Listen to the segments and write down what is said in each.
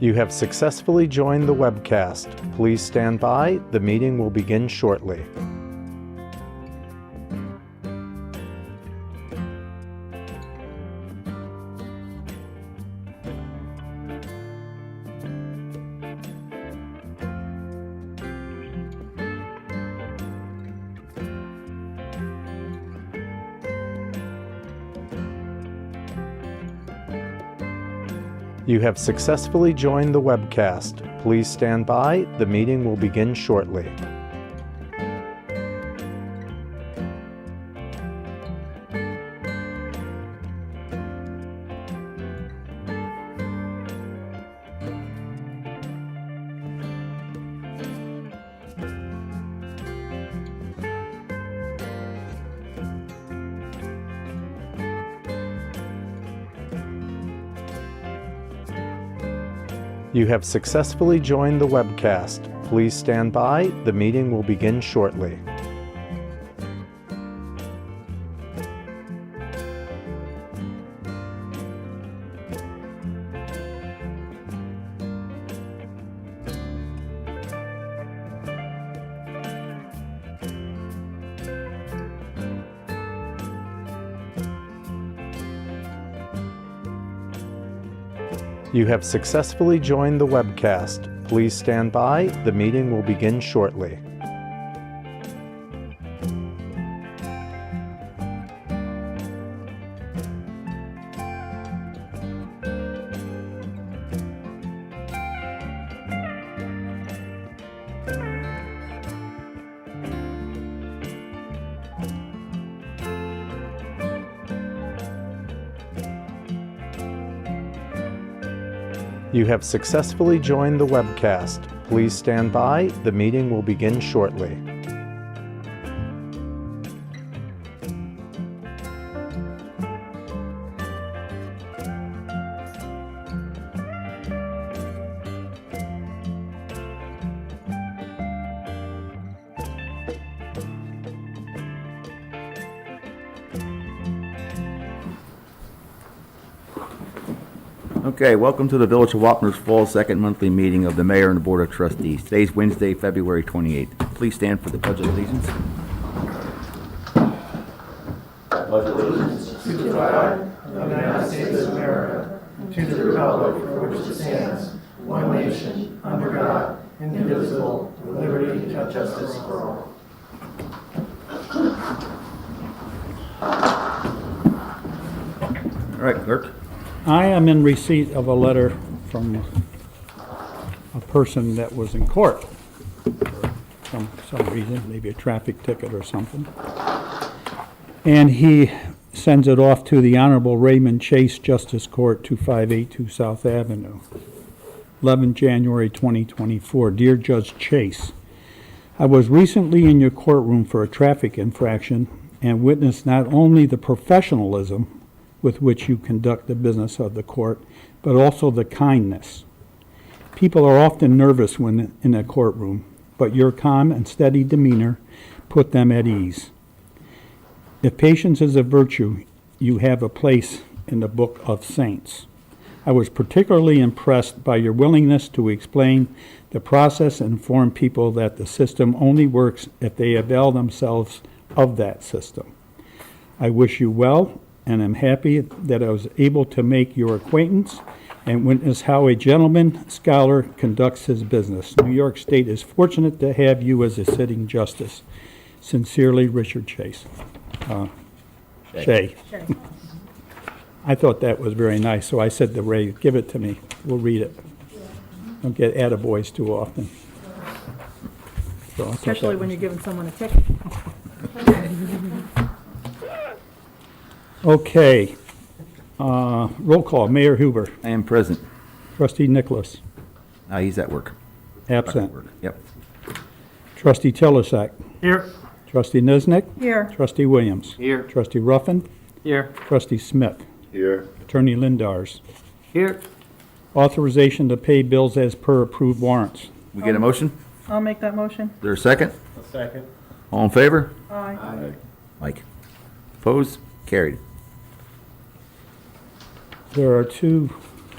You have successfully joined the webcast. Please stand by. The meeting will begin shortly. You have successfully joined the webcast. Please stand by. The meeting will begin shortly. You have successfully joined the webcast. Please stand by. The meeting will begin shortly. You have successfully joined the webcast. Please stand by. The meeting will begin shortly. You have successfully joined the webcast. Please stand by. The meeting will begin shortly. Okay, welcome to the Village of Wapner's Fall second monthly meeting of the Mayor and the Board of Trustees. Today's Wednesday, February 28th. Please stand for the Pledge of Allegiance. Pledge allegiance to the flag of the United States of America, and to the republic for which it stands, one nation, under God, indivisible, with liberty and justice for all. All right, clerk. I am in receipt of a letter from a person that was in court for some reason, maybe a traffic ticket or something. And he sends it off to the Honorable Raymond Chase Justice Court, 2582 South Avenue, 11 January 2024. Dear Judge Chase, I was recently in your courtroom for a traffic infraction and witnessed not only the professionalism with which you conduct the business of the court, but also the kindness. People are often nervous when in a courtroom, but your calm and steady demeanor put them at ease. If patience is a virtue, you have a place in the book of saints. I was particularly impressed by your willingness to explain the process and inform people that the system only works if they avail themselves of that system. I wish you well, and I'm happy that I was able to make your acquaintance and witness how a gentleman scholar conducts his business. New York State is fortunate to have you as a sitting justice. Sincerely, Richard Chase. Shay. I thought that was very nice, so I said to Ray, give it to me. We'll read it. Don't get attaboys too often. So Especially when you're giving someone a ticket. Okay. Roll call. Mayor Huber. I am present. Trustee Nicholas. He's at work. Absent. Yep. Trustee Telesak. Here. Trustee Niznik. Here. Trustee Williams. Here. Trustee Ruffin. Here. Trustee Smith. Here. Attorney Lindars. Here. Authorization to pay bills as per approved warrants. We get a motion? I'll make that motion. Is there a second? A second. All in favor? Aye. Mike. Opposed? Carried. There are two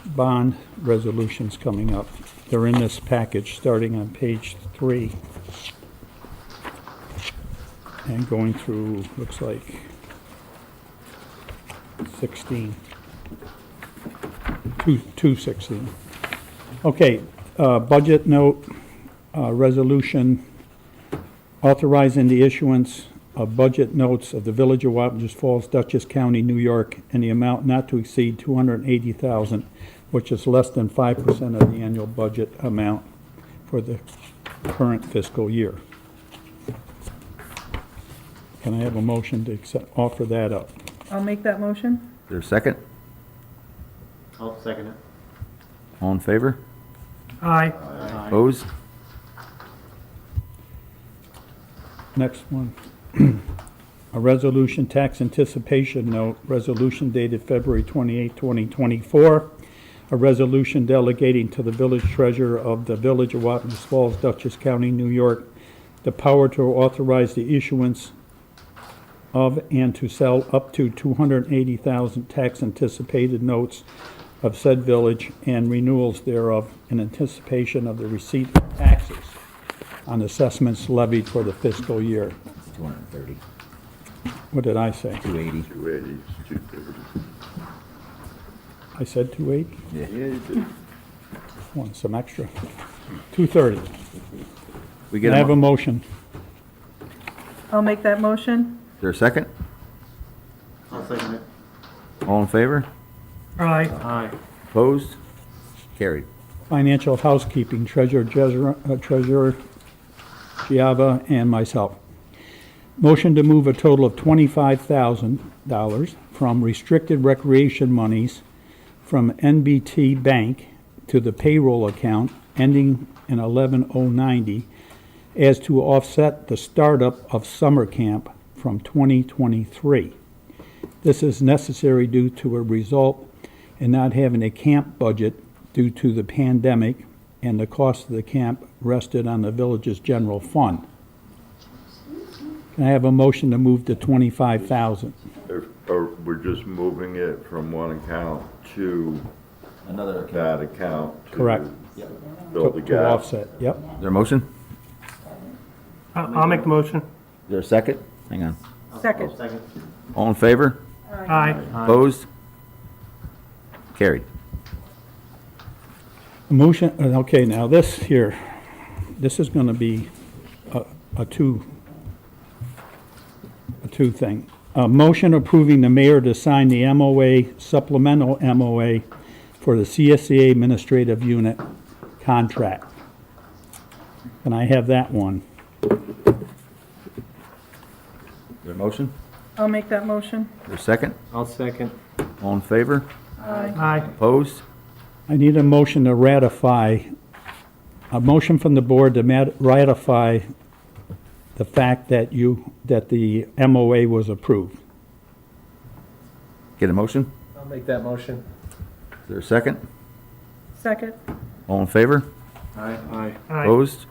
bond resolutions coming up. They're in this package, starting on page 3. And going through, looks like 16. 216. Okay, budget note, resolution authorizing the issuance of budget notes of the Village of Wappingers Falls, Dutchess County, New York, in the amount not to exceed $280,000, which is less than 5% of the annual budget amount for the current fiscal year. Can I have a motion to offer that up? I'll make that motion. Is there a second? I'll second it. All in favor? Aye. Opposed? Next one. A resolution tax anticipation note, resolution dated February 28, 2024. A resolution delegating to the village treasurer of the Village of Wappingers Falls, Dutchess County, New York, the power to authorize the issuance of and to sell up to 280,000 tax anticipated notes of said village and renewals thereof in anticipation of the receipt of taxes on assessments levied for the fiscal year. 230, What did I say? 280. 280, 230. I said 280? Yeah. Yeah, you did. Want some extra? 230. We Can get I have a is motion? I'll make that motion. there a second? I'll second it. All in favor? Aye. Aye. Opposed? Carried. Financial housekeeping, treasurer Giava and myself. Motion to move a total of $25,000 from restricted recreation monies from NBT Bank to the payroll account ending in 11090 as to offset the startup of summer camp from 2023. This is necessary due to a result in not having a camp budget due to the pandemic, and the cost of the camp rested on the village's general fund. Can I have a motion to move to $25,000? Or we're just moving it from one account to Another that account? to Correct. Fill the To gap? offset, yep. Is there a motion? I'll make the motion. Is there a second? Hang on. Second. Second. All in favor? Aye. Opposed? Carried. A motion, okay, now this here, this is gonna be a two thing. A motion approving the mayor to sign the MOA, supplemental MOA for the CSEA Administrative Unit contract. Can I have that one? Is there a motion? I'll make that motion. Is there a second? I'll second. All in favor? Aye. Opposed? I need a motion to ratify, a motion from the board to ratify the fact that the MOA was approved. Get a motion? I'll make that motion. Is there a second? Second. All in favor? Aye. Aye. Aye. Opposed?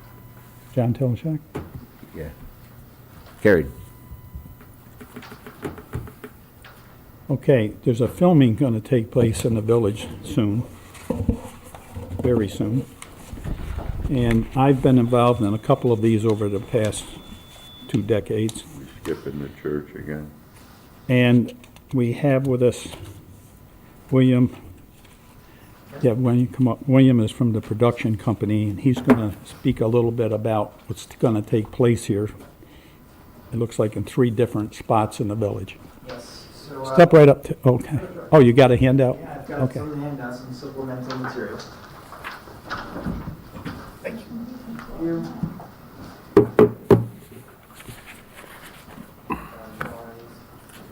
John Tilshak? Yeah. Carried. Okay, there's a filming going to take place in the village soon, very soon. And I've been involved in a couple of these over the past 2 decades. Skipping the church again. And we have with us William. Yeah, when you come up, William is from the production company, and he's going to speak a little bit about what's going to take place here. It looks like in 3 different spots in the village. Yes, so, Step right up to, okay. Oh, you got a handout? yeah, I've got Okay. some of the handouts, some supplemental material. Thank you.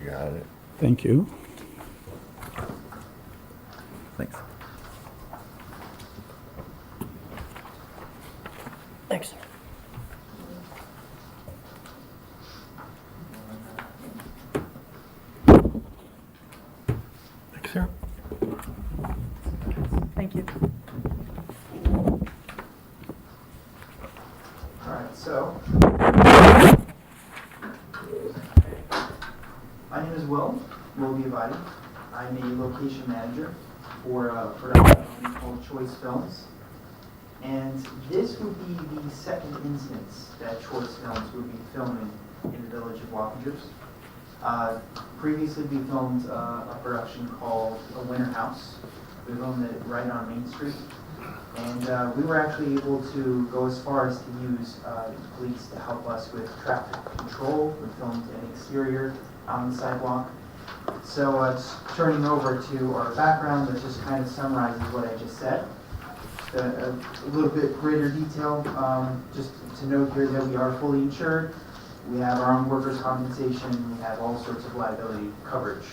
Got it. Thank you. Thanks. Thanks. Thanks, sir. Thank you. All right, so. My name is Will Giavatti. I'm a location manager for a production called Choice Films. And this would be the second instance that Choice Films would be filming in the village of Wappingers. Previously, we filmed a production called A Winter House. We filmed it right on Main Street. And we were actually able to go as far as to use police to help us with traffic control. We filmed an exterior on the sidewalk. So just turning over to our background, that just kind of summarizes what I just said. A little bit greater detail, just to note here that we are fully insured. We have our own workers' compensation. We have all sorts of liability coverage.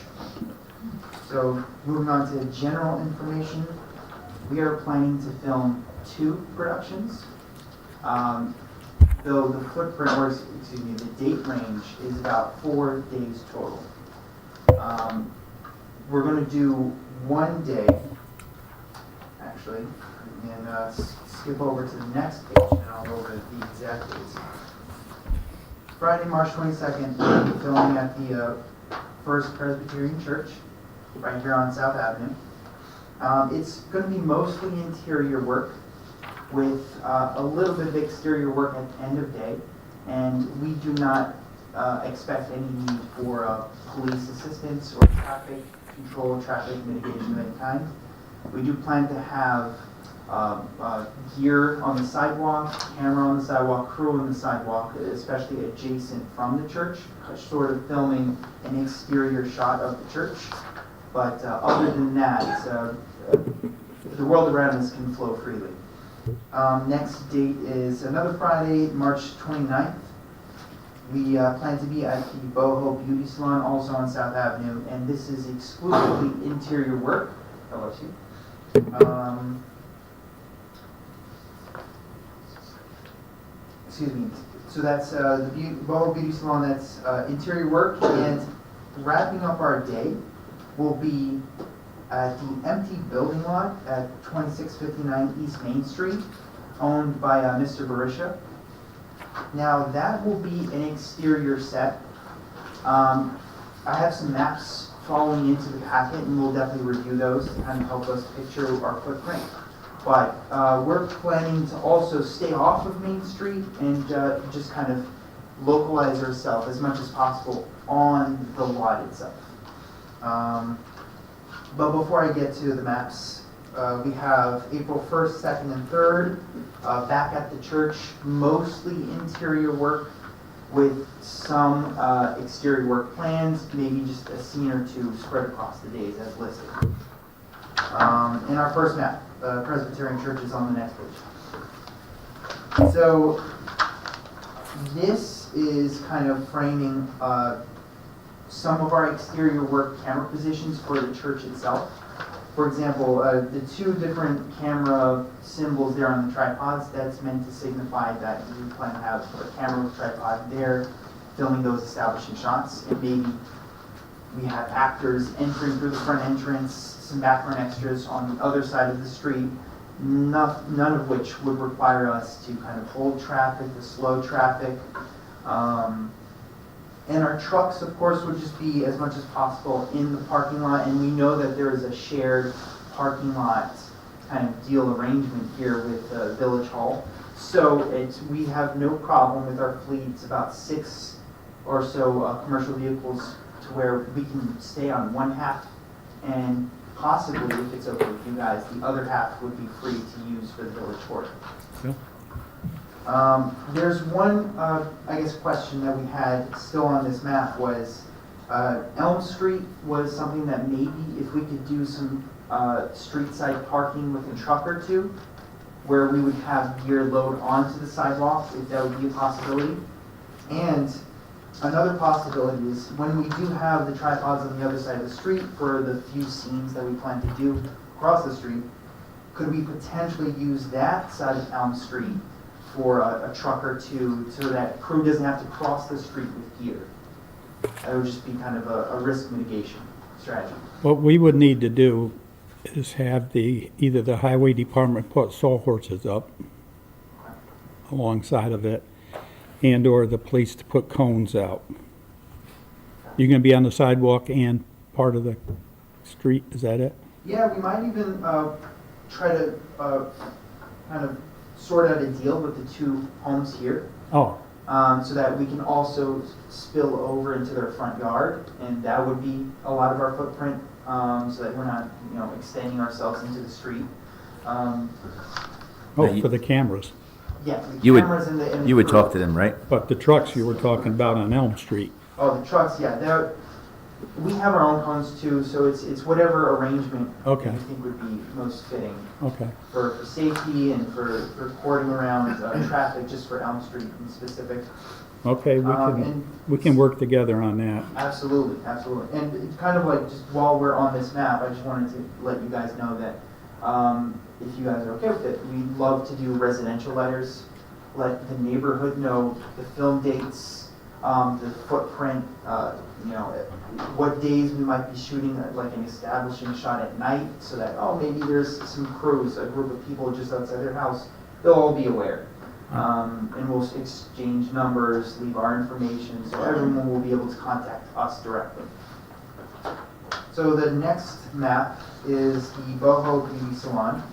So moving on to general information, we are planning to film 2 productions. Though the footprint, or excuse me, the date range is about 4 days total. We're going to do one day, actually, and skip over to the next page, and I'll go over the exact dates. Friday, March 22nd, we'll be filming at the First Presbyterian Church, right here on South Avenue. It's going to be mostly interior work with a little bit of exterior work at the end of day, and we do not expect any need for police assistance or traffic control, traffic mitigation of any kind. We do plan to have gear on the sidewalk, camera on the sidewalk, crew on the sidewalk, especially adjacent from the church, sort of filming an exterior shot of the church. But other than that, the world around us can flow freely. Next date is another Friday, March 29th. We plan to be at the Boho Beauty Salon, also on South Avenue, and this is exclusively interior work. Oh, bless you. Excuse me. So that's the Boho Beauty Salon. That's interior work, and wrapping up our day will be at the empty building lot at 2659 East Main Street, owned by Mr. Barisha. Now that will be an exterior set. I have some maps following into the packet, and we'll definitely review those to kind of help us picture our footprint. But we're planning to also stay off of Main Street and just kind of localize ourselves as much as possible on the lot itself. But before I get to the maps, we have April 1st, 2nd, and 3rd back at the church, mostly interior work with some exterior work plans, maybe just a scene or two spread across the days as listed. In our first map, Presbyterian Church is on the next page. So this is kind of framing some of our exterior work camera positions for the church itself. For example, the 2 different camera symbols there on the tripods, that's meant to signify that we plan to have a camera with tripod there, filming those establishing shots, and maybe we have actors entering through the front entrance, some background extras on the other side of the street, none of which would require us to kind of hold traffic, to slow traffic. And our trucks, of course, would just be as much as possible in the parking lot, and we know that there is a shared parking lot kind of deal arrangement here with Village Hall. So we have no problem with our fleet. It's about 6 or so commercial vehicles to where we can stay on one half, and possibly, if it's okay with you guys, the other half would be free to use for the Village Court. Yeah. There's one, I guess, question that we had still on this map was Elm Street was something that maybe if we could do some street side parking with a truck or two, where we would have gear load onto the sidewalk, if that would be a possibility. And another possibility is when we do have the tripods on the other side of the street for the few scenes that we plan to do across the street, could we potentially use that side of Elm Street for a truck or two so that crew doesn't have to cross the street with gear? That would just be kind of a risk mitigation strategy. What we would need to do is have either the highway department put sawhorses up alongside of it, and or the police to put cones out. You're gonna be on the sidewalk and part of the street, is that it? Yeah, we might even try to kind of sort out a deal with the two homes here, Oh, so that we can also spill over into their front yard, and that would be a lot of our footprint, so that we're not, extending ourselves into the street. Now you- for the cameras. Yeah, the You would- cameras and the. You would talk to them, right? But the trucks you were talking about on Elm Street. Oh, the trucks, yeah, we have our own homes too, so it's whatever arrangement Okay. you think would be most fitting Okay, for safety and for cording around traffic, just for Elm Street in specific. okay, And- we can work together on that. Absolutely, absolutely. And it's kind of like, just while we're on this map, I just wanted to let you guys know that if you guys are okay with it, we'd love to do residential letters, let the neighborhood know the film dates, the footprint, what days we might be shooting, like an establishing shot at night, so that, maybe there's some crews, a group of people just outside their house, they'll all be aware. And we'll exchange numbers, leave our information, so everyone will be able to contact us directly. So the next map is the Boho Beauty Salon.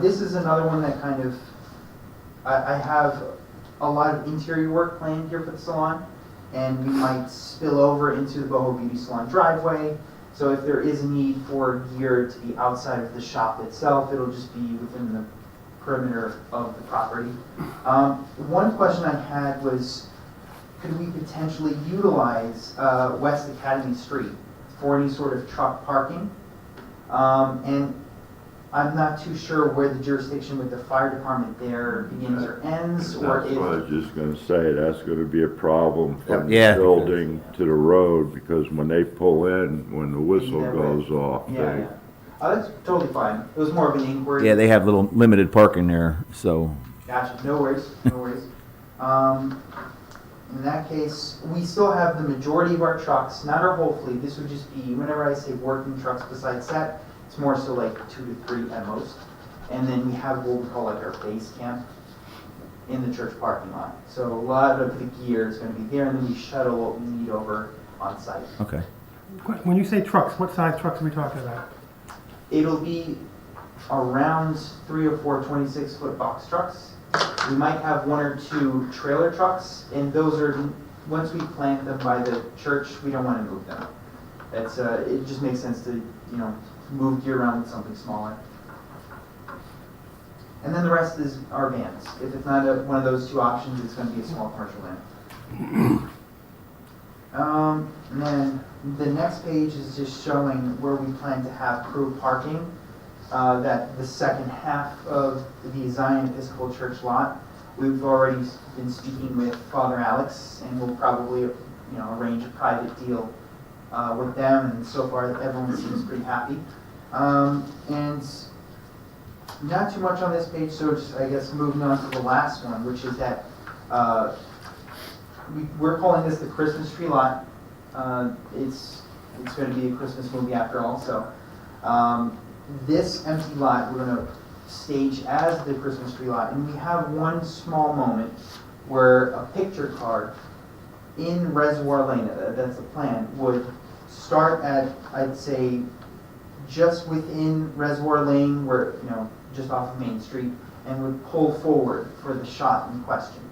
This is another one that kind of, I have a lot of interior work planned here for the salon, and we might spill over into the Boho Beauty Salon driveway. So if there is a need for gear to be outside of the shop itself, it'll just be within the perimeter of the property. One question I had was, could we potentially utilize West Academy Street for any sort of truck parking? And I'm not too sure where the jurisdiction with the fire department there begins or ends, or That's what I was if, just gonna say, that's gonna be a problem from the Yeah. building to the road, because when they pull in, when the whistle Yeah, goes off, yeah, they, yeah. That's totally fine. It was more of an inquiry. Yeah, they have little limited parking there, so. Gotcha, no worries, no worries. In that case, we still have the majority of our trucks, not our whole fleet. This would just be, whenever I say working trucks besides that, it's more so like 2 to 3 at most. And then we have what we call like our base camp in the church parking lot. So a lot of the gear is gonna be there, and then we shuttle what we need over on site. Okay. When you say trucks, what size trucks are we talking about? It'll be around 3 or 4 26-foot box trucks. We might have 1 or 2 trailer trucks, and those are, once we plant them by the church, we don't want to move them. It's, it just makes sense to, move gear around with something smaller. And then the rest is our vans. If it's not one of those 2 options, it's going to be a small commercial van. And then the next page is just showing where we plan to have crew parking. That the second half of the Zion Episcopal Church lot, we've already been speaking with Father Alex, and we'll probably, arrange a private deal with them. And so far, everyone seems pretty happy. And not too much on this page, so just, I guess, moving on to the last one, which is that we're calling this the Christmas tree lot. It's going to be a Christmas movie after all, so this empty lot we're going to stage as the Christmas tree lot, and we have one small moment where a picture card in Reservoir Lane, that's the plan, would start at, I'd say, just within Reservoir Lane, where, just off of Main Street, and would pull forward for the shot in question.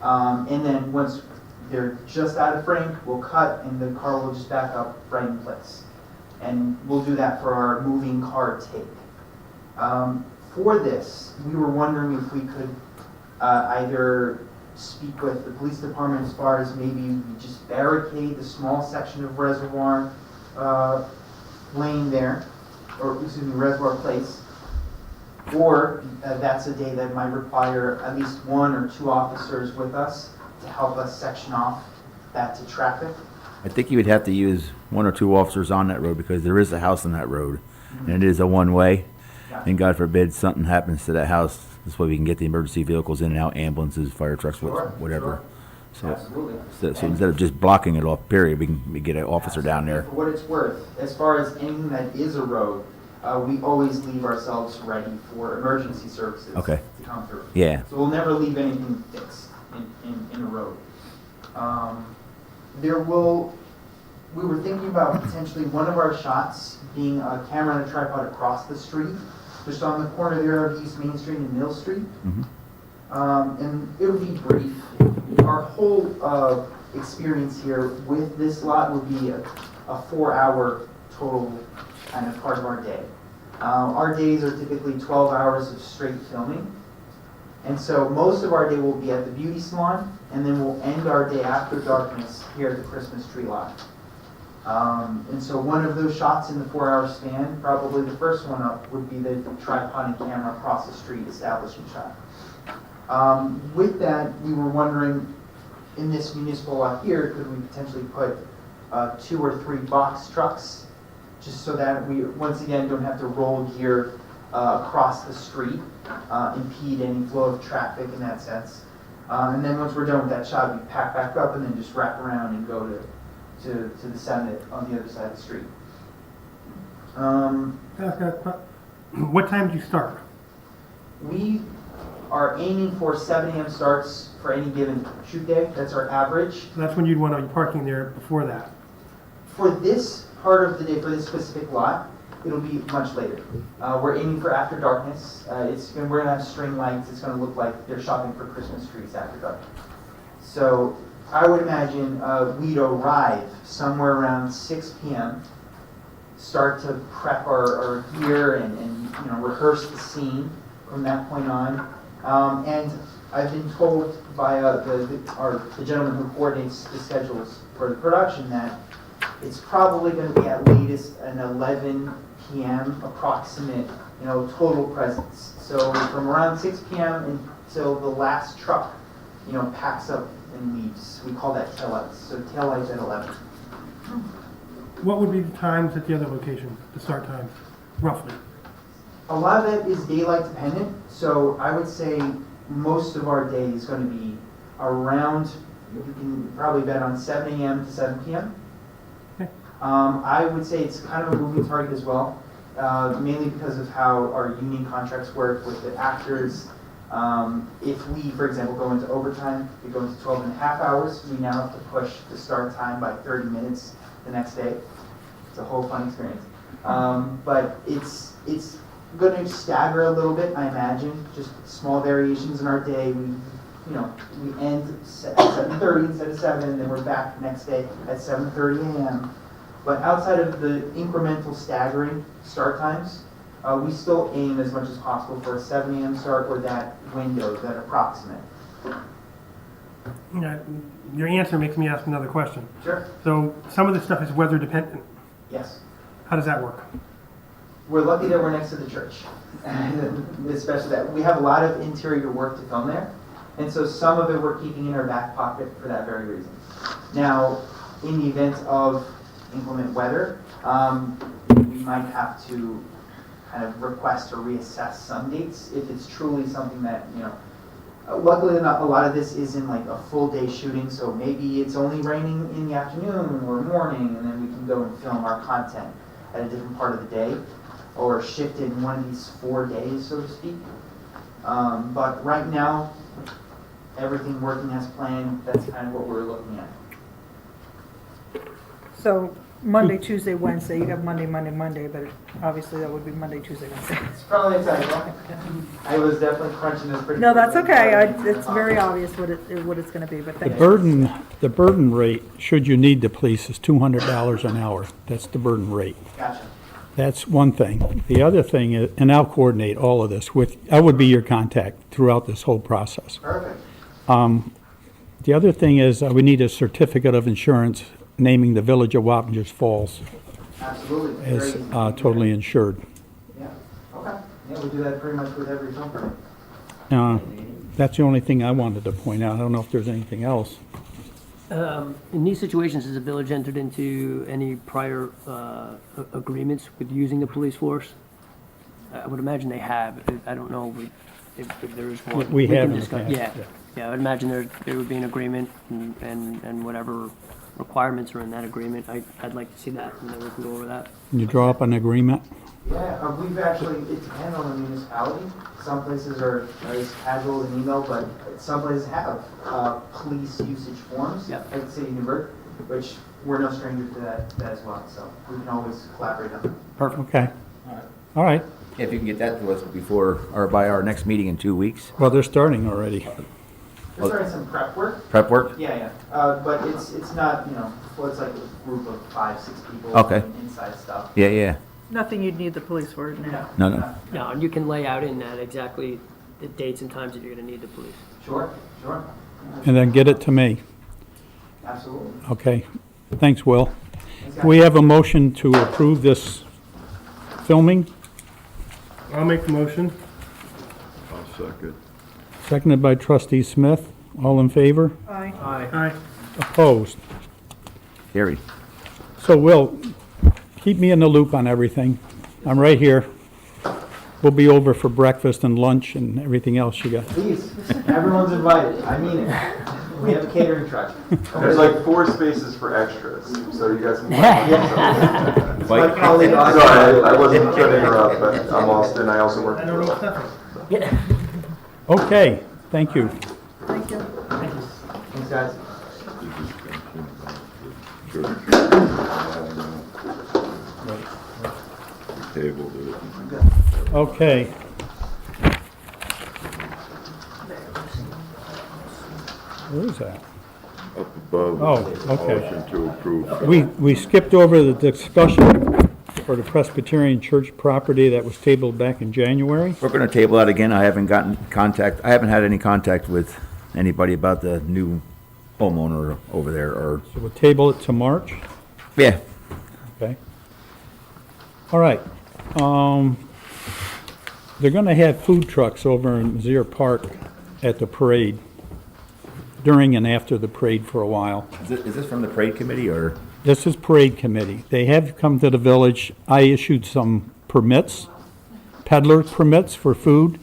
And then once they're just out of frame, we'll cut, and the car will just back up right in place. And we'll do that for our moving car take. For this, we were wondering if we could either speak with the police department as far as maybe we just barricade the small section of Reservoir Lane there, or Reservoir Place, or that's a day that might require at least 1 or 2 officers with us to help us section off that to traffic. I think you would have to use 1 or 2 officers on that road because there is a house on that road, and it is a one-way. Yeah. And God forbid something happens to that house, this way we can get the emergency vehicles in and out, ambulances, fire trucks, Sure, whatever. sure. Absolutely. So instead of just blocking it off, period, we get an officer down there. For what it's worth, as far as anything that is a road, we always leave ourselves ready for emergency services Okay. to come through. Yeah. So we'll never leave anything fixed in a road. There will we were thinking about potentially one of our shots being a camera on a tripod across the street, just on the corner there of East Main Street and Mill Street. And it'll be brief. Our whole experience here with this lot would be a 4-hour total kind of part of our day. Our days are typically 12 hours of straight filming. And so most of our day will be at the beauty salon, and then we'll end our day after darkness here at the Christmas tree lot. And so one of those shots in the 4-hour span, probably the first one up, would be the tripod and camera across the street establishing shot. With that, we were wondering, in this municipal lot here, could we potentially put 2 or 3 box trucks, just so that we, once again, don't have to roll gear across the street, impede any flow of traffic in that sense. And then once we're done with that shot, we pack back up and then just wrap around and go to the Senate on the other side of the street. What time do you start? We are aiming for 7 a.m. starts for any given shoot day. That's our average. That's when you'd want to be parking there before that. For this part of the day, for this specific lot, it'll be much later. We're aiming for after darkness. We're going to have string lights. It's going to look like they're shopping for Christmas trees after dark. So I would imagine we'd arrive somewhere around 6 p.m., start to prep our gear and rehearse the scene from that point on. And I've been told by the gentleman who coordinates the schedules for the production that it's probably going to be at latest an 11 p.m. approximate, total presence. So from around 6 p.m. until the last truck, packs up and leaves. We call that taillights. So taillights at 11. What would be the times at the other location, the start times, roughly? A lot of that is daylight dependent. So I would say most of our day is going to be around, you can probably bet on 7 a.m. to 7 p.m. Okay. I would say it's kind of a moving target as well, mainly because of how our union contracts work with the actors. If we, for example, go into overtime, we go into 12 and a half hours, we now have to push the start time by 30 minutes the next day. It's a whole fun experience. But it's going to stagger a little bit, I imagine, just small variations in our day. We end at 7:30 instead of 7, and then we're back next day at 7:30 a.m. But outside of the incremental staggering start times, we still aim as much as possible for a 7 a.m. start or that window, that approximate. Your answer makes me ask another question. Sure. So some of this stuff is weather dependent. Yes. How does that work? We're lucky that we're next to the church, and especially that we have a lot of interior work to film there, and so some of it we're keeping in our back pocket for that very reason. Now, in the event of inclement weather, we might have to kind of request or reassess some dates if it's truly something that, luckily enough, a lot of this isn't like a full day shooting, so maybe it's only raining in the afternoon or morning, and then we can go and film our content at a different part of the day, or shift it in one of these 4 days, so to speak. But right now, everything working as planned, that's kind of what we're looking at. So Monday, Tuesday, Wednesday, you have Monday, but obviously that would be Monday, Tuesday, Wednesday. It's probably a typo. I was definitely crunching this pretty No, that's quickly. okay. It's very obvious what it's going to be, but The thank you. burden rate, should you need the police, is $200 an hour. That's the burden rate. Gotcha. That's one thing. The other thing is, and I'll coordinate all of this I would be your contact throughout this whole process. Perfect. The other thing is, we need a certificate of insurance naming the Village of Wappingers Falls Absolutely. as Very easy. totally insured. Yeah. Okay. Yeah, we do that pretty much with every film permit. That's the only thing I wanted to point out. I don't know if there's anything else. In these situations, has the village entered into any prior agreements with using the police force? I would imagine they have. I don't know if there is one. We have can in the discuss- past, Yeah, I would imagine there would be an agreement and whatever requirements are in that agreement. I'd like to see that, and then we can go over that. Can you draw up an agreement? Yeah, we've actually, it depends on the municipality. Some places are as casual as email, but some places have police usage forms, Yep. like the city of Newburgh, which we're no stranger to that as well, so we can always collaborate on that. Okay. All right. If you can get that to us before, or by our next meeting in 2 weeks. Well, they're starting already. We're starting some prep work. Prep work? Yeah. But it's not, well, it's like a group of 5-6 people. Okay. doing inside stuff. Yeah. Nothing you'd need the police for now. No. No, and you can lay out in that exactly the dates and times that you're gonna need the police. Sure. And then get it to me. Absolutely. Okay. Thanks, Will. Thanks, guys. We have a motion to approve this filming, I'll make the motion. I'll second. seconded by trustee Smith. All in favor? Aye. Aye. Opposed? Carried. So, Will, keep me in the loop on everything. I'm right here. We'll be over for breakfast and lunch and everything else you got. Please, everyone's invited. I mean it. We have a catering truck. There's like 4 spaces for extras, so you guys can. It's my colleague. Sorry, I wasn't trying to interrupt, but I'm Austin. I also work I for don't know Will. what's happening. Okay, thank you. Thank you. Thanks, guys. Tabled it. Okay. Where is that? Up above. Oh, okay. Motion to approve. We skipped over the discussion for the Presbyterian Church property that was tabled back in January. We're gonna table that again. I haven't had any contact with anybody about the new homeowner over there, or, So we'll table it to March, yeah. okay? All right. They're gonna have food trucks over in Mizzier Park at the parade, during and after the parade for a while. Is this from the parade committee, or? This is parade committee. They have come to the village. I issued some permits, peddler permits for food.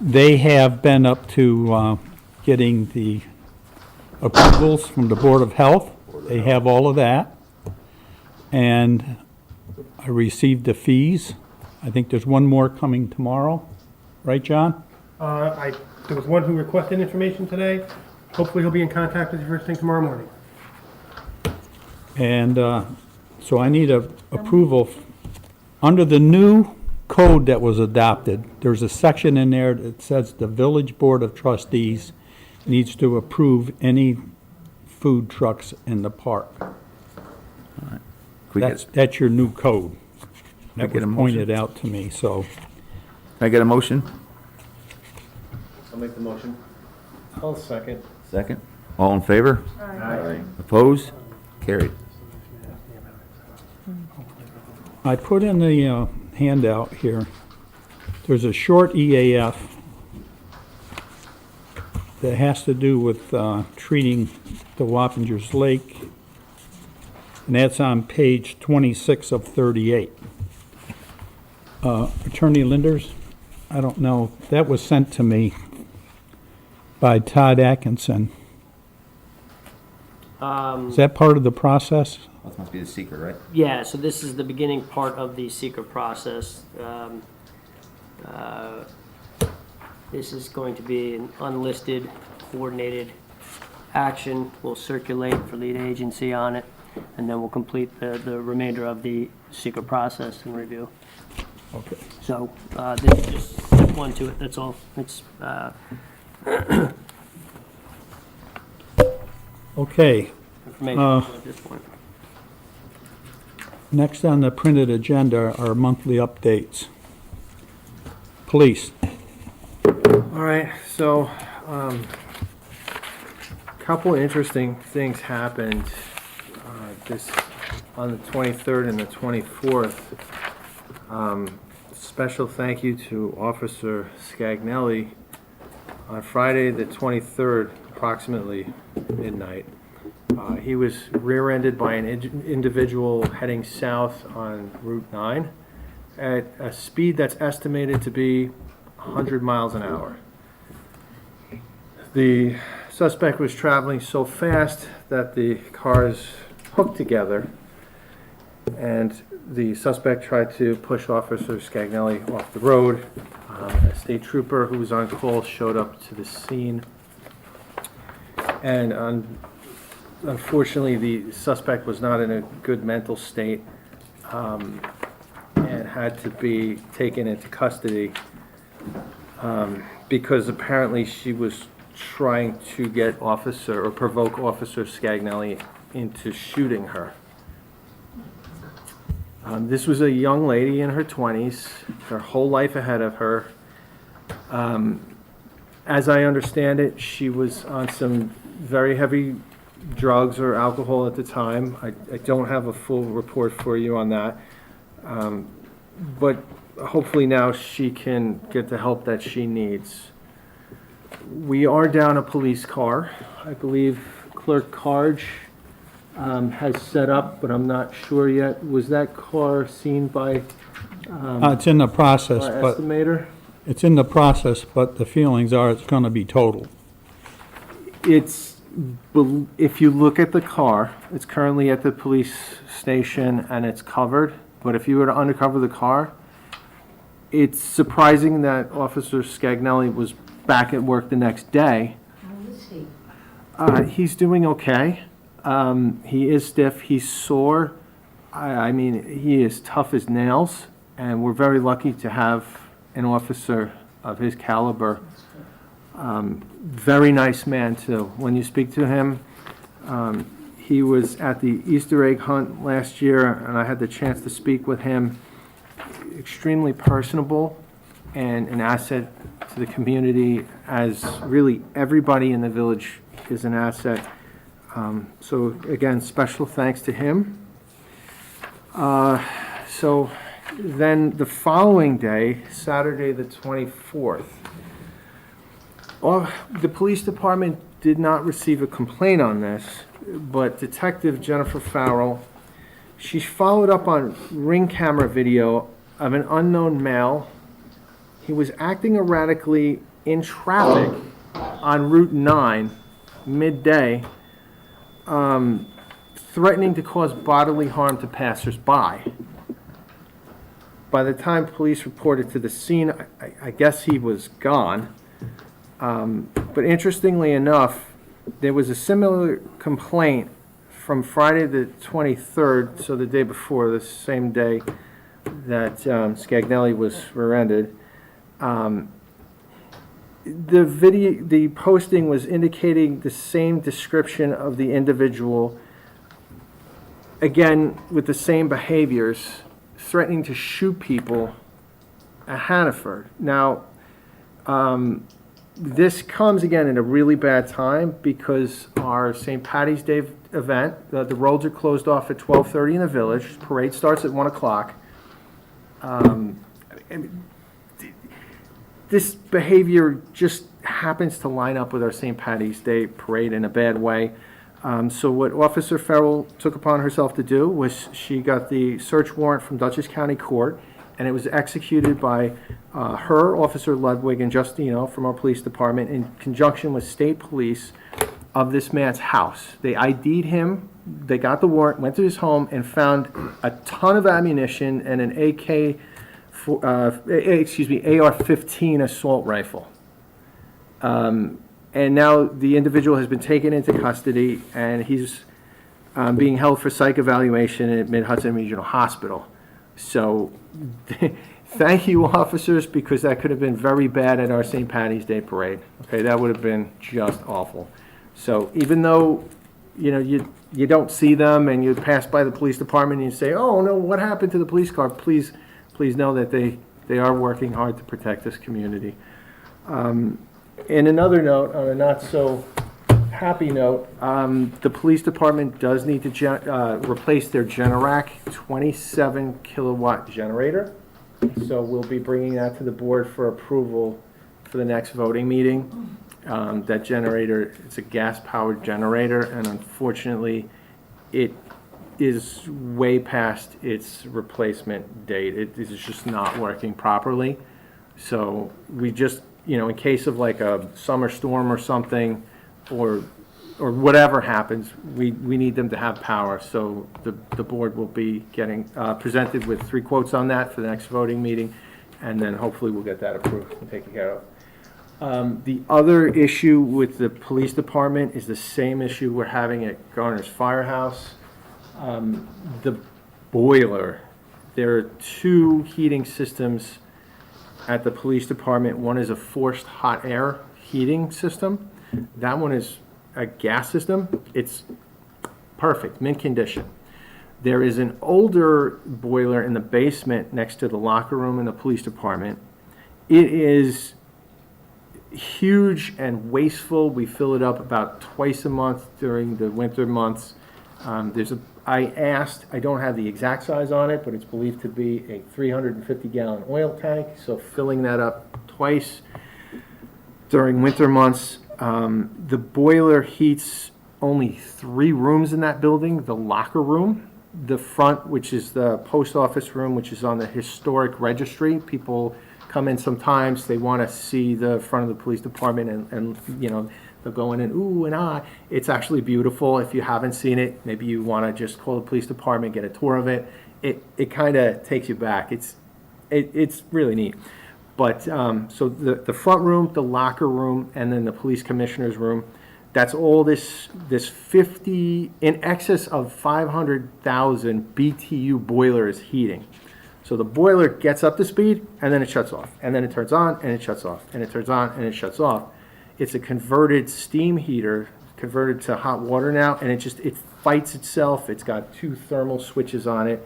They have been up to getting the approvals from the Board of Health. They have all of that. And I received the fees. I think there's one more coming tomorrow. Right, John? There was one who requested information today. Hopefully he'll be in contact with you first thing tomorrow morning. And so I need a approval. Under the new code that was adopted, there's a section in there that says the Village Board of Trustees needs to approve any food trucks in the park. Can That's your new code. That get was a motion? pointed out to me, so. I get a motion? I'll make the motion. I'll second. Second. All in favor? Aye. Opposed? Carried. I put in the handout here, there's a short EAF that has to do with treating the Wappingers Lake, and that's on page 26 of 38. Attorney Linders, I don't know, that was sent to me by Todd Atkinson. Is that part of the process? That must be the secret, right? Yeah, so this is the beginning part of the secret process. This is going to be an unlisted, coordinated action. We'll circulate for lead agency on it, and then we'll complete the remainder of the secret process and review. Okay. So this is just step one to it, that's all. It's Okay. information at this point. Next on the printed agenda are monthly updates. Police. All right, so, couple interesting things happened, on the 23rd and the 24th. Special thank you to Officer Scagnelli. On Friday, the 23rd, approximately midnight, he was rear-ended by an individual heading south on Route 9 at a speed that's estimated to be 100 miles an hour. The suspect was traveling so fast that the cars hooked together, and the suspect tried to push Officer Scagnelli off the road. A state trooper who was on call showed up to the scene, and on unfortunately, the suspect was not in a good mental state and had to be taken into custody because apparently she was trying to get Officer, or provoke Officer Scagnelli into shooting her. This was a young lady in her 20s, her whole life ahead of her. As I understand it, she was on some very heavy drugs or alcohol at the time. I don't have a full report for you on that. But hopefully now she can get the help that she needs. We are down a police car. I believe Clerk Carge has set up, but I'm not sure yet. Was that car seen by It's in the process, our but estimator? it's in the process, but the feelings are it's gonna be total. It's, if you look at the car, it's currently at the police station and it's covered, but if you were to undercover the car, it's surprising that Officer Scagnelli was back at work the next day. How is he? He's doing okay. He is stiff, he's sore. I mean, he is tough as nails, and we're very lucky to have an officer of his caliber. Very nice man, too. When you speak to him, he was at the Easter egg hunt last year, and I had the chance to speak with him. Extremely personable and an asset to the community, as really everybody in the village is an asset. So again, special thanks to him. So then the following day, Saturday the 24th, the police department did not receive a complaint on this, but Detective Jennifer Farrell, she followed up on ring camera video of an unknown male. He was acting erratically in traffic on Route 9 midday, threatening to cause bodily harm to passersby. By the time police reported to the scene, I guess he was gone. But interestingly enough, there was a similar complaint from Friday the 23rd, so the day before, the same day that Scagnelli was rear-ended. The posting was indicating the same description of the individual, again with the same behaviors, threatening to shoot people at Hannaford. Now, this comes again at a really bad time because our St. Patty's Day event, the roads are closed off at 12:30 in the village. Parade starts at 1 o'clock. This behavior just happens to line up with our St. Patty's Day parade in a bad way. So what Officer Farrell took upon herself to do was she got the search warrant from Dutchess County Court, and it was executed by her, Officer Ludwig, and Justino from our police department in conjunction with state police of this man's house. They ID'd him, they got the warrant, went to his home, and found a ton of ammunition and an AR-15 assault rifle. And now the individual has been taken into custody, and he's being held for psych evaluation at Mid-Hudson Regional Hospital. So thank you, officers, because that could have been very bad at our St. Patty's Day parade. Okay, that would have been just awful. So even though, you know, you don't see them and you pass by the police department and you say, oh, no, what happened to the police car? Please know that they are working hard to protect this community. In another note, on a not so happy note, the police department does need to replace their Generac 27 kilowatt generator. So we'll be bringing that to the board for approval for the next voting meeting. That generator, it's a gas-powered generator, and unfortunately, it is way past its replacement date. It is just not working properly. So we just, you know, in case of like a summer storm or something, or whatever happens, we need them to have power. So the board will be getting presented with 3 quotes on that for the next voting meeting, and then hopefully we'll get that approved and taken care of. The other issue with the police department is the same issue we're having at Garner's Firehouse. The boiler, there are two heating systems at the police department. One is a forced hot air heating system. That one is a gas system. It's perfect, mint condition. There is an older boiler in the basement next to the locker room in the police department. It is huge and wasteful. We fill it up about twice a month during the winter months. I asked, I don't have the exact size on it, but it's believed to be a 350-gallon oil tank, so filling that up twice during winter months. The boiler heats only 3 rooms in that building: the locker room, the front, which is the post office room, which is on the historic registry. People come in sometimes, they want to see the front of the police department, and you know, they'll go in and ooh and ah. It's actually beautiful. If you haven't seen it, maybe you want to just call the police department, get a tour of it. It kind of takes you back. It's really neat. But so the front room, the locker room, and then the police commissioner's room, that's all this 50, in excess of 500,000 BTU boiler is heating. So the boiler gets up to speed, and then it shuts off, and then it turns on, and it shuts off, and it turns on, and it shuts off. It's a converted steam heater, converted to hot water now, and it fights itself. It's got 2 thermal switches on it.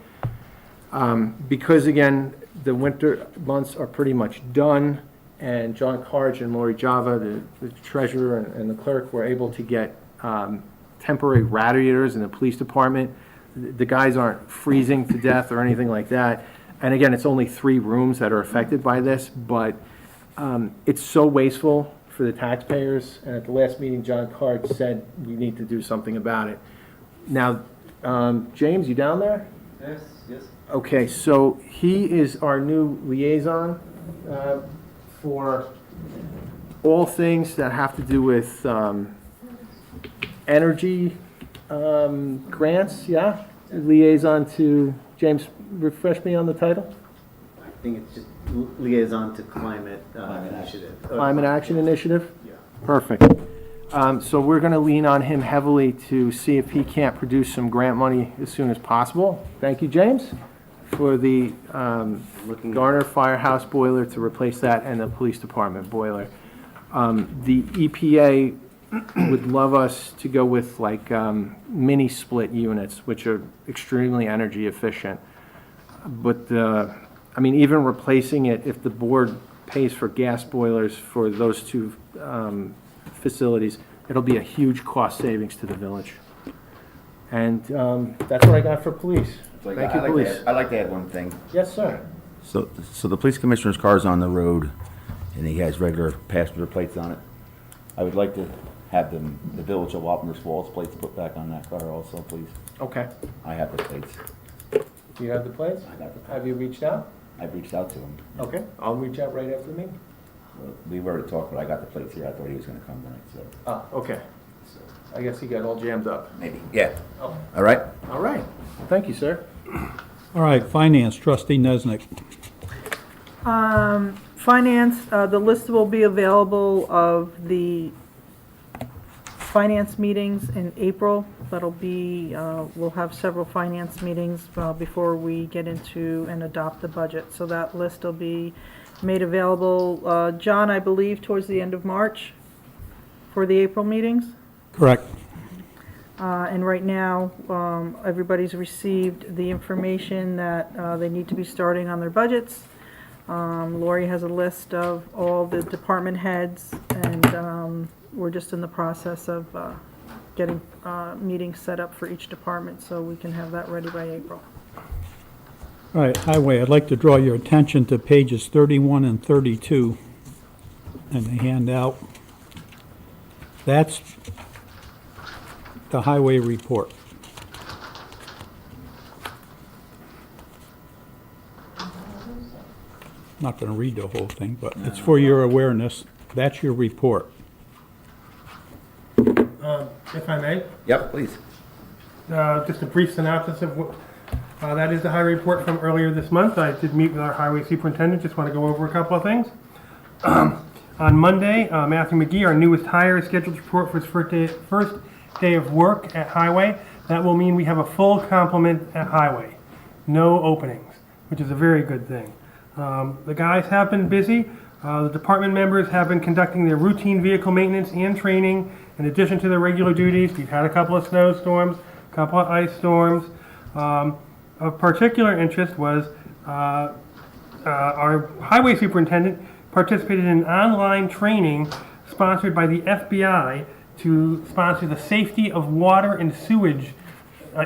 Because again, the winter months are pretty much done, and John Carge and Lori Java, the treasurer and the clerk, were able to get temporary radiators in the police department. The guys aren't freezing to death or anything like that. And again, it's only 3 rooms that are affected by this, but it's so wasteful for the taxpayers. And at the last meeting, John Carge said we need to do something about it. Now, James, you down there? Yes, yes. Okay, so he is our new liaison for all things that have to do with energy grants, yeah? Liaison to, James, refresh me on the title? I think it's just liaison to climate initiative. Climate Action Initiative? Yeah. Perfect. So we're going to lean on him heavily to see if he can't produce some grant money as soon as possible. Thank you, James, for the Garner Firehouse boiler to replace that, and the police department boiler. The EPA would love us to go with like mini split units, which are extremely energy efficient. But I mean, even replacing it, if the board pays for gas boilers for those 2 facilities, it'll be a huge cost savings to the village. And that's what I got for police. Thank you, police. I'd like to add one thing. Yes, sir. So the police commissioner's car's on the road, and he has regular passenger plates on it. I would like to have the Village of Wapner's Falls plates put back on that car also, please. Okay. I have the plates. Do you have the plates? I got the plates. Have you reached out? I've reached out to him. Okay, I'll reach out right after the meeting. We've already talked, but I got the plates here. I thought he was gonna come tonight, so. Ah, okay. I guess he got all jammed up. Maybe, yeah. Oh. All right? All right. Thank you, sir. All right, Finance, Trustee Nesnick. Finance, the list will be available of the finance meetings in April. That'll be, we'll have several finance meetings before we get into and adopt the budget. So that list will be made available, John, I believe, towards the end of March for the April meetings. Correct. And right now, everybody's received the information that they need to be starting on their budgets. Lori has a list of all the department heads, and we're just in the process of getting meetings set up for each department, so we can have that ready by April. All right, Highway, I'd like to draw your attention to pages 31 and 32 in the handout. That's the highway report. Not going to read the whole thing, but it's for your awareness. That's your report. If I may, Yep, please. just a brief synopsis of what, that is the highway report from earlier this month. I did meet with our highway superintendent, just want to go over a couple of things. On Monday, Matthew McGee, our newest hire, is scheduled to report for his first day of work at Highway. That will mean we have a full complement at Highway. No openings, which is a very good thing. The guys have been busy. The department members have been conducting their routine vehicle maintenance and training in addition to their regular duties. We've had a couple of snowstorms, a couple of ice storms. Of particular interest was our highway superintendent participated in online training sponsored by the FBI to sponsor the safety of water and sewage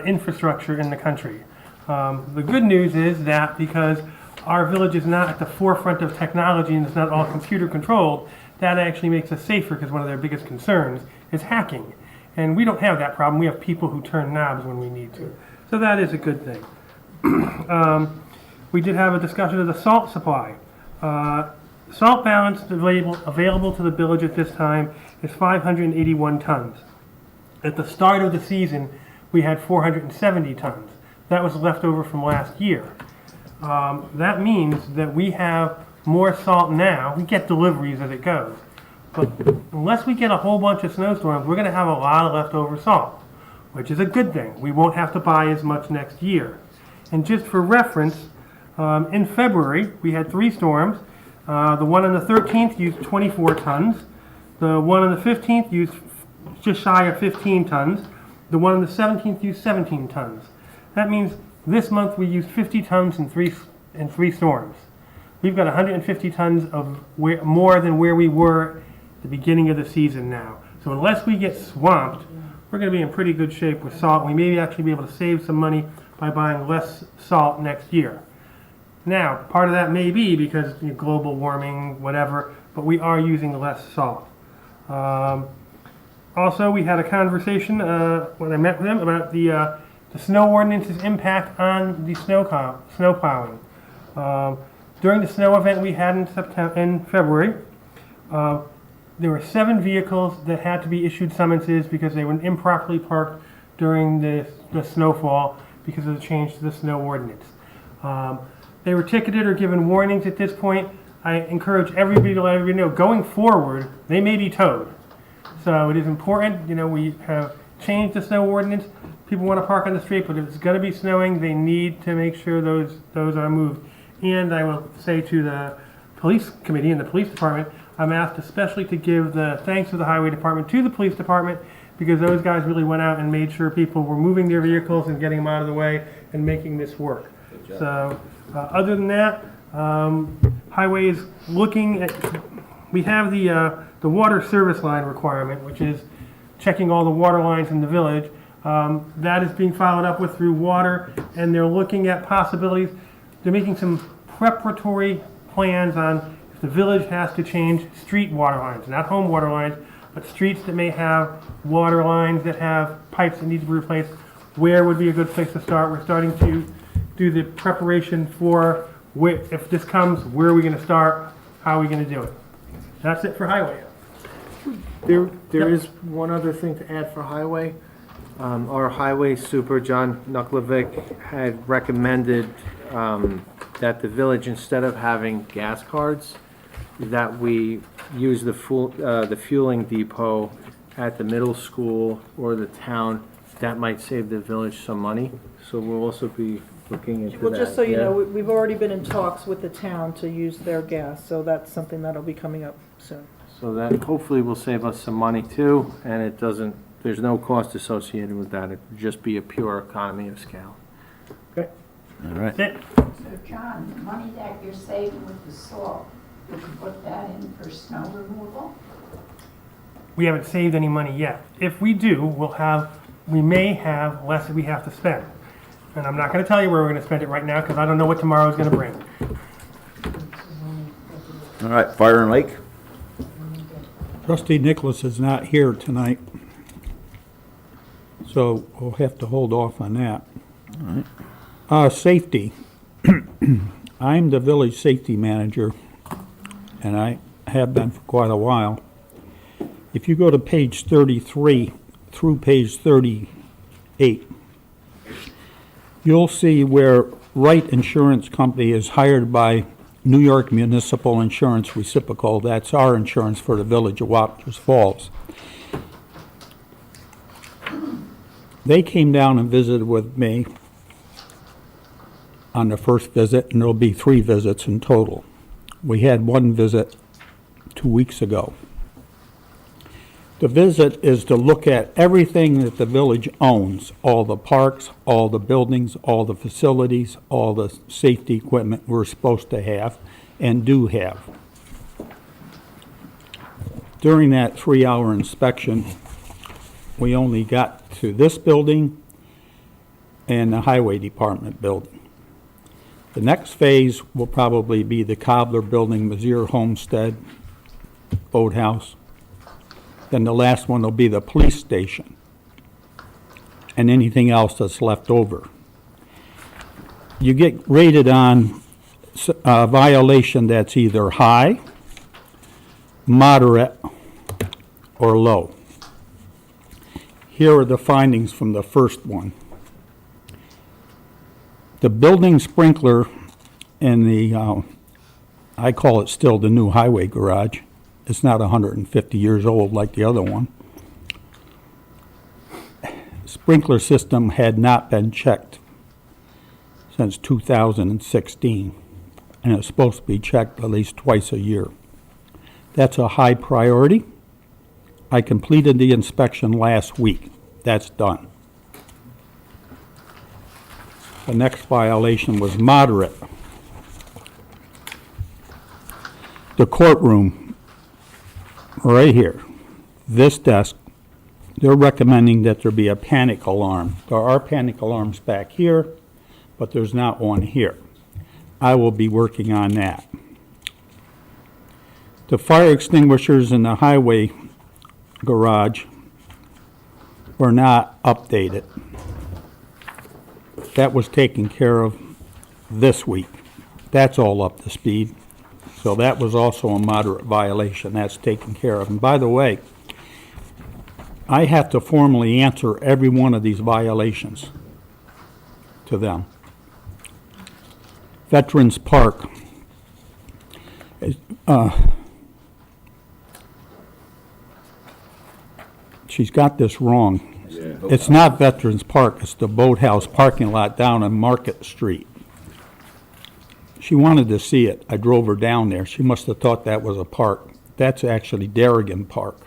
infrastructure in the country. The good news is that because our village is not at the forefront of technology and it's not all computer controlled, that actually makes us safer because one of their biggest concerns is hacking. And we don't have that problem. We have people who turn knobs when we need to. So that is a good thing. We did have a discussion of the salt supply. Salt balance available to the village at this time is 581 tons. At the start of the season, we had 470 tons. That was left over from last year. That means that we have more salt now. We get deliveries as it goes. But unless we get a whole bunch of snowstorms, we're going to have a lot of leftover salt, which is a good thing. We won't have to buy as much next year. And just for reference, in February, we had 3 storms. The one on the 13th used 24 tons. The one on the 15th used just shy of 15 tons. The one on the 17th used 17 tons. That means this month we used 50 tons in three storms. We've got 150 tons of more than where we were at the beginning of the season now. So unless we get swamped, we're going to be in pretty good shape with salt. We may actually be able to save some money by buying less salt next year. Now, part of that may be because global warming, whatever, but we are using less salt. Also, we had a conversation when I met with them about the snow ordinance's impact on the snow plowing. During the snow event we had in February, there were 7 vehicles that had to be issued summonses because they were improperly parked during the snowfall because of the change to the snow ordinance. They were ticketed or given warnings at this point. I encourage everybody to let everybody know, going forward, they may be towed. So it is important, we have changed the snow ordinance. People want to park on the street, but if it's going to be snowing, they need to make sure those are moved. And I will say to the police committee and the police department, I'm asked especially to give the thanks of the highway department to the police department because those guys really went out and made sure people were moving their vehicles and getting them out of the way and making this work. So other than that, highway is looking at, we have the water service line requirement, which is checking all the water lines in the village. That is being followed up with through water, and they're looking at possibilities. They're making some preparatory plans on if the village has to change street water lines, not home water lines, but streets that may have water lines that have pipes that need to be replaced. Where would be a good place to start? We're starting to do the preparation for if this comes, where are we going to start? How are we going to do it? That's it for highway. There is one other thing to add for highway. Our highway super, John Nuklevic, had recommended that the village, instead of having gas cards, that we use the fueling depot at the middle school or the town. That might save the village some money. So we'll also be looking into that. Well, just so you know, we've already been in talks with the town to use their gas, so that's something that'll be coming up soon. So that hopefully will save us some money too, and it doesn't, there's no cost associated with that. It would just be a pure economy of scale. All right. That's it. So John, the money that you're saving with the salt, you can put that in for snow removal? We haven't saved any money yet. If we do, we may have less that we have to spend. And I'm not going to tell you where we're going to spend it right now because I don't know what tomorrow's going to bring. All right, Fire and Lake. Trustee Nicholas is not here tonight, so we'll have to hold off on that. All right. Safety. I'm the village safety manager, and I have been for quite a while. If you go to page 33 through page 38, you'll see where Wright Insurance Company is hired by New York Municipal Insurance Reciprocal. That's our insurance for the village of Wappingers Falls. They came down and visited with me on the first visit, and there'll be 3 visits in total. We had one visit 2 weeks ago. The visit is to look at everything that the village owns, all the parks, all the buildings, all the facilities, all the safety equipment we're supposed to have and do have. During that 3-hour inspection, we only got to this building and the highway department building. The next phase will probably be the Cobbler Building, Mizzier Homestead, Boathouse. Then the last one will be the police station and anything else that's left over. You get rated on a violation that's either high, moderate, or low. Here are the findings from the first one. The building sprinkler in the, I call it still the new highway garage. It's not 150 years old like the other one. Sprinkler system had not been checked since 2016, and it's supposed to be checked at least twice a year. That's a high priority. I completed the inspection last week. That's done. The next violation was moderate. The courtroom, right here, this desk, they're recommending that there be a panic alarm. There are panic alarms back here, but there's not one here. I will be working on that. The fire extinguishers in the highway garage were not updated. That was taken care of this week. That's all up to speed. So that was also a moderate violation. That's taken care of. And by the way, I have to formally answer every one of these violations to them. Veterans Park. She's got this wrong. It's not Veterans Park. It's the Boathouse parking lot down on Market Street. She wanted to see it. I drove her down there. She must have thought that was a park. That's actually Darrigan Park.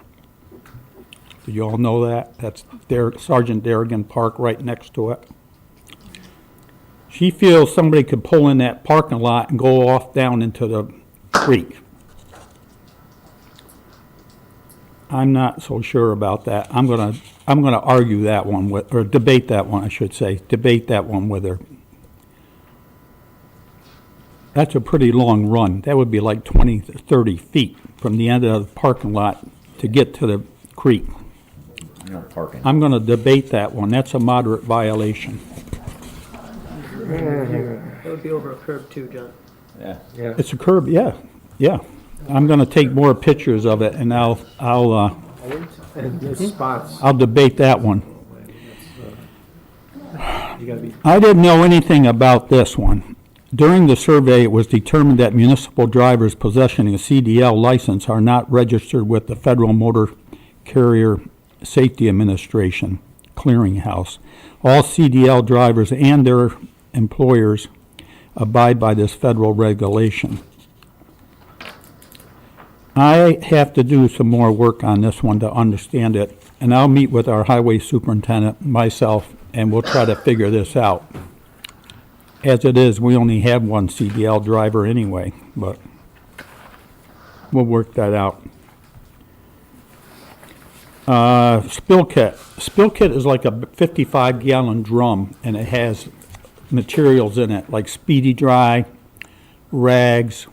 Do you all know that? That's Sergeant Darrigan Park right next to it. She feels somebody could pull in that parking lot and go off down into the creek. I'm not so sure about that. I'm gonna argue that one with, or debate that one, I should say. Debate that one with her. That's a pretty long run. That would be like 20 to 30 feet from the end of the parking lot to get to the creek. You're not parking. I'm going to debate that one. That's a moderate violation. That would be over a curb too, John. Yeah. It's a curb, yeah, yeah. I'm going to take more pictures of it, and I'll And there's spots. I'll debate that one. You gotta be. I didn't know anything about this one. During the survey, it was determined that municipal drivers possessing a CDL license are not registered with the Federal Motor Carrier Safety Administration clearinghouse. All CDL drivers and their employers abide by this federal regulation. I have to do some more work on this one to understand it, and I'll meet with our highway superintendent, myself, and we'll try to figure this out. As it is, we only have one CDL driver anyway, but we'll work that out. Spill kit. Spill kit is like a 55-gallon drum, and it has materials in it, like Speedy Dry, rags,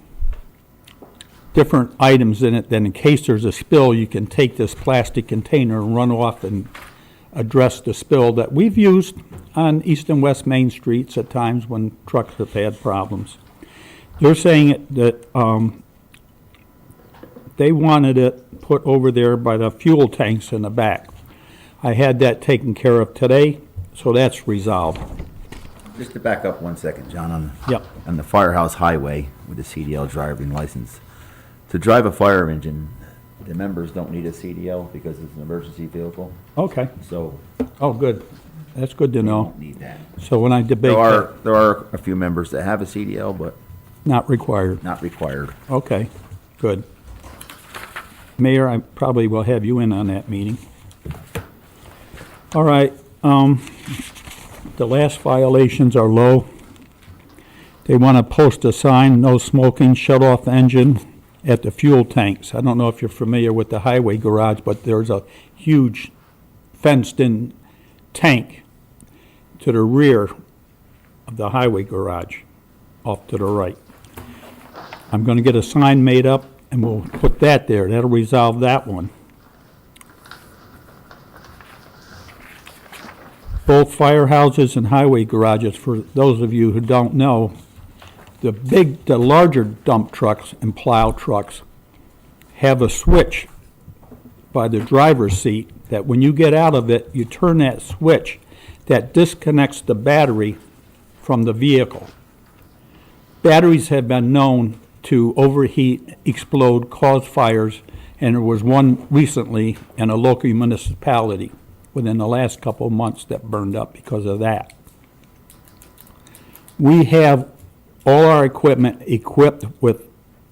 different items in it. Then in case there's a spill, you can take this plastic container and run off and address the spill that we've used on East and West Main Streets at times when trucks have had problems. They're saying that they wanted it put over there by the fuel tanks in the back. I had that taken care of today, so that's resolved. Just to back up 1 second, John, Yep. on the Firehouse Highway with the CDL driving license. To drive a fire engine, the members don't need a CDL because it's an emergency vehicle, Okay. so Oh, good. That's good to we know. don't need that. So when I debate that, There are a few members that have a CDL, but not required. not required. Okay, good. Mayor, I probably will have you in on that meeting. All right, the last violations are low. They want to post a sign, no smoking, shut off engine at the fuel tanks. I don't know if you're familiar with the highway garage, but there's a huge fenced-in tank to the rear of the highway garage, off to the right. I'm gonna get a sign made up, and we'll put that there. That'll resolve that one. Both firehouses and highway garages, for those of you who don't know, the larger dump trucks and plow trucks have a switch by the driver's seat that when you get out of it, you turn that switch that disconnects the battery from the vehicle. Batteries have been known to overheat, explode, cause fires, and there was one recently in a local municipality within the last couple of months that burned up because of that. We have all our equipment equipped with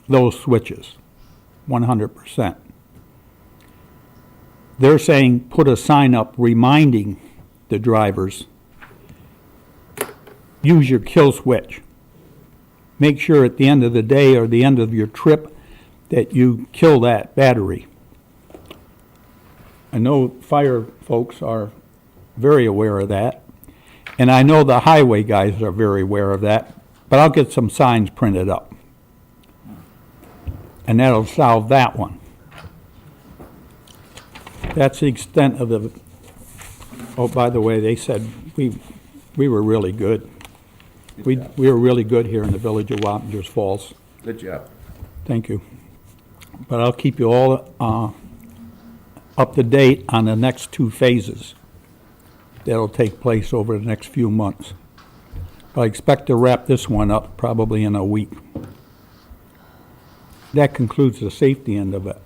those switches, 100%. They're saying put a sign up reminding the drivers, use your kill switch. Make sure at the end of the day or the end of your trip that you kill that battery. I know fire folks are very aware of that, and I know the highway guys are very aware of that, but I'll get some signs printed up. And that'll solve that one. That's the extent of the, oh, by the way, they said we were really good. We were really good here in the village of Wappingers Falls. Good job. Thank you. But I'll keep you all up to date on the next two phases that'll take place over the next few months. I expect to wrap this one up probably in a week. That concludes the safety end of it.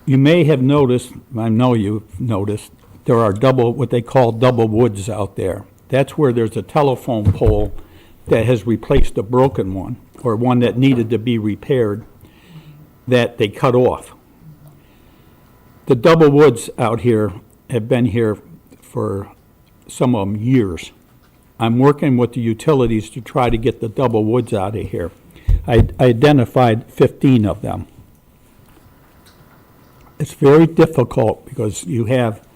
You may have noticed, I know you've noticed, there are what they call double woods out there. That's where there's a telephone pole that has replaced a broken one, or one that needed to be repaired, that they cut off. The double woods out here have been here for some of them years. I'm working with the utilities to try to get the double woods out of here. I identified 15 of them. It's very difficult because you have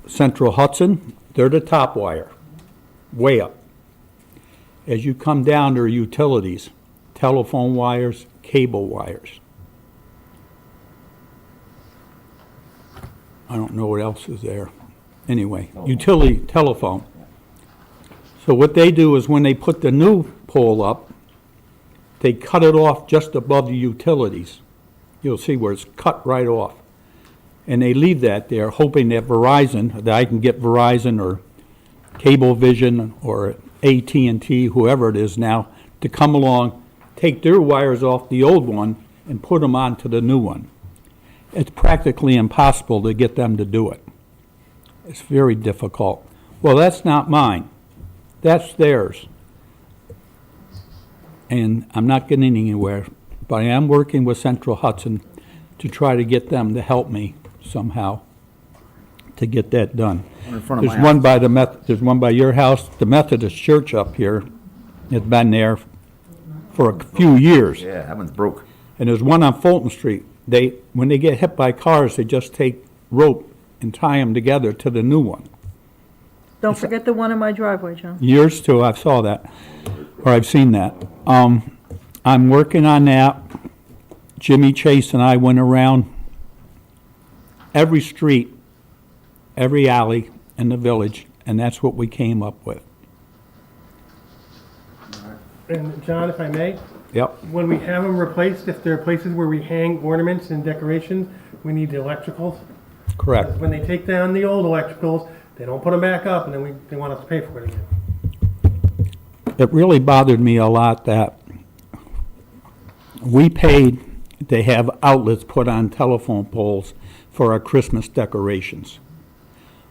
Central Hudson, they're the top wire, way up. As you come down, there are utilities, telephone wires, cable wires. I don't know what else is there. Anyway, utility telephone. So what they do is when they put the new pole up, they cut it off just above the utilities. You'll see where it's cut right off. And they leave that there, hoping that Verizon, that I can get Verizon or Cablevision or AT&T, whoever it is now, to come along, take their wires off the old one and put them onto the new one. It's practically impossible to get them to do it. It's very difficult. Well, that's not mine. That's theirs. And I'm not getting anywhere, but I am working with Central Hudson to try to get them to help me somehow to get that done. In front of There's my one house. by there's one by your house. The Methodist Church up here has been there for a few years. Yeah, that one's broke. And there's one on Fulton Street. When they get hit by cars, they just take rope and tie them together to the new one. Don't forget the one in my driveway, John. Yours too, I saw that, or I've seen that. I'm working on that. Jimmy Chase and I went around every street, every alley in the village, and that's what we came up with. And John, if I may, Yep, when we have them replaced, if there are places where we hang ornaments and decorations, we need the electricals. correct. When they take down the old electricals, they don't put them back up, and then they want us to pay for it again. it really bothered me a lot that we paid to have outlets put on telephone poles for our Christmas decorations.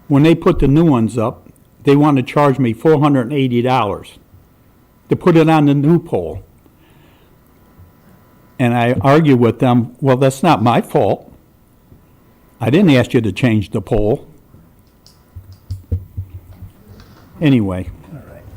When they put the new ones up, they want to charge me $480 to put it on the new pole. And I argue with them, well, that's not my fault. I didn't ask you to change the pole. Anyway,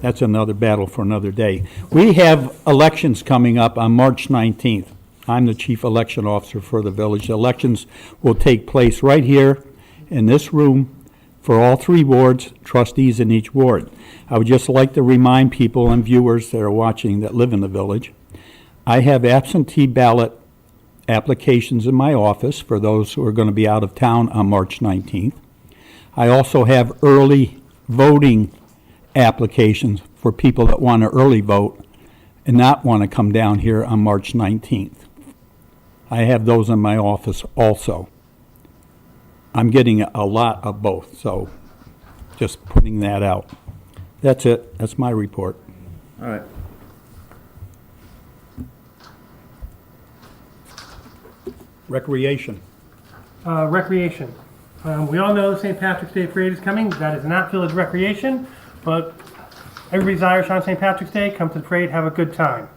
that's another battle for another day. We have elections coming up on March 19th. I'm the chief election officer for the village. The elections will take place right here in this room for all 3 wards, trustees in each ward. I would just like to remind people and viewers that are watching that live in the village, I have absentee ballot applications in my office for those who are going to be out of town on March 19th. I also have early voting applications for people that want to early vote and not want to come down here on March 19th. I have those in my office also. I'm getting a lot of both, so just putting that out. That's it. That's my report. All right. Recreation. Recreation. We all know the St. Patrick's Day Parade is coming. That is not Village Recreation, but everybody's Irish on St. Patrick's Day. Come to the parade, have a good time.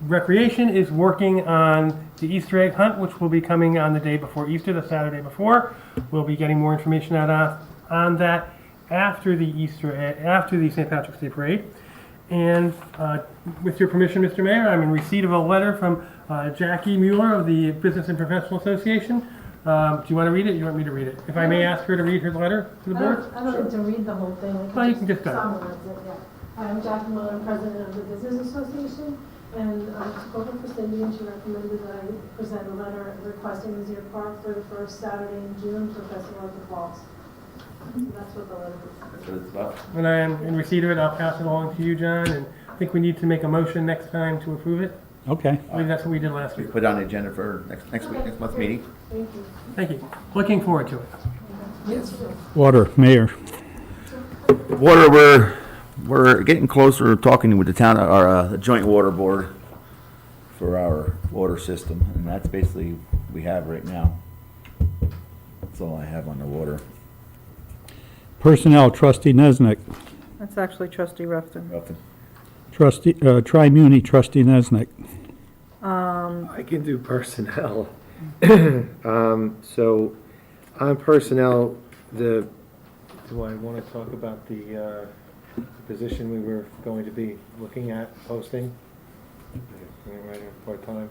Recreation is working on the Easter egg hunt, which will be coming on the day before Easter, the Saturday before. We'll be getting more information out on that after the St. Patrick's Day Parade. And with your permission, Mr. Mayor, I'm in receipt of a letter from Jackie Mueller of the Business and Professional Association. Do you want to read it? You want me to read it? If I may ask her to read her letter to the board? I don't need to read the whole thing. Well, you can just go. Summarize it, yeah. I'm Jackie Mueller, president of the Business Association, and I took over for Cindy, and she recommended that I present a letter requesting the Zero Park for the first Saturday in June for Festival of the Falls. So that's what the letter is. That's what it's about. When I am in receipt of it, I'll pass it along to you, John, and I think we need to make a motion next time to approve it. Okay. I believe that's what we did last We week. put it on the agenda for next month's meeting. Thank you. Thank you. Looking forward to it. Water, Mayor. Water, we're getting closer to talking with the town, our joint water board for our water system, and that's basically what we have right now. That's all I have on the water. Personnel, trustee Nesnick. That's actually trustee Ruffin. Nothing. Trustee, Tri-Muni, trustee Nesnick. I can do personnel. So on personnel, do I want to talk about the position we were going to be looking at posting? Right, part-time?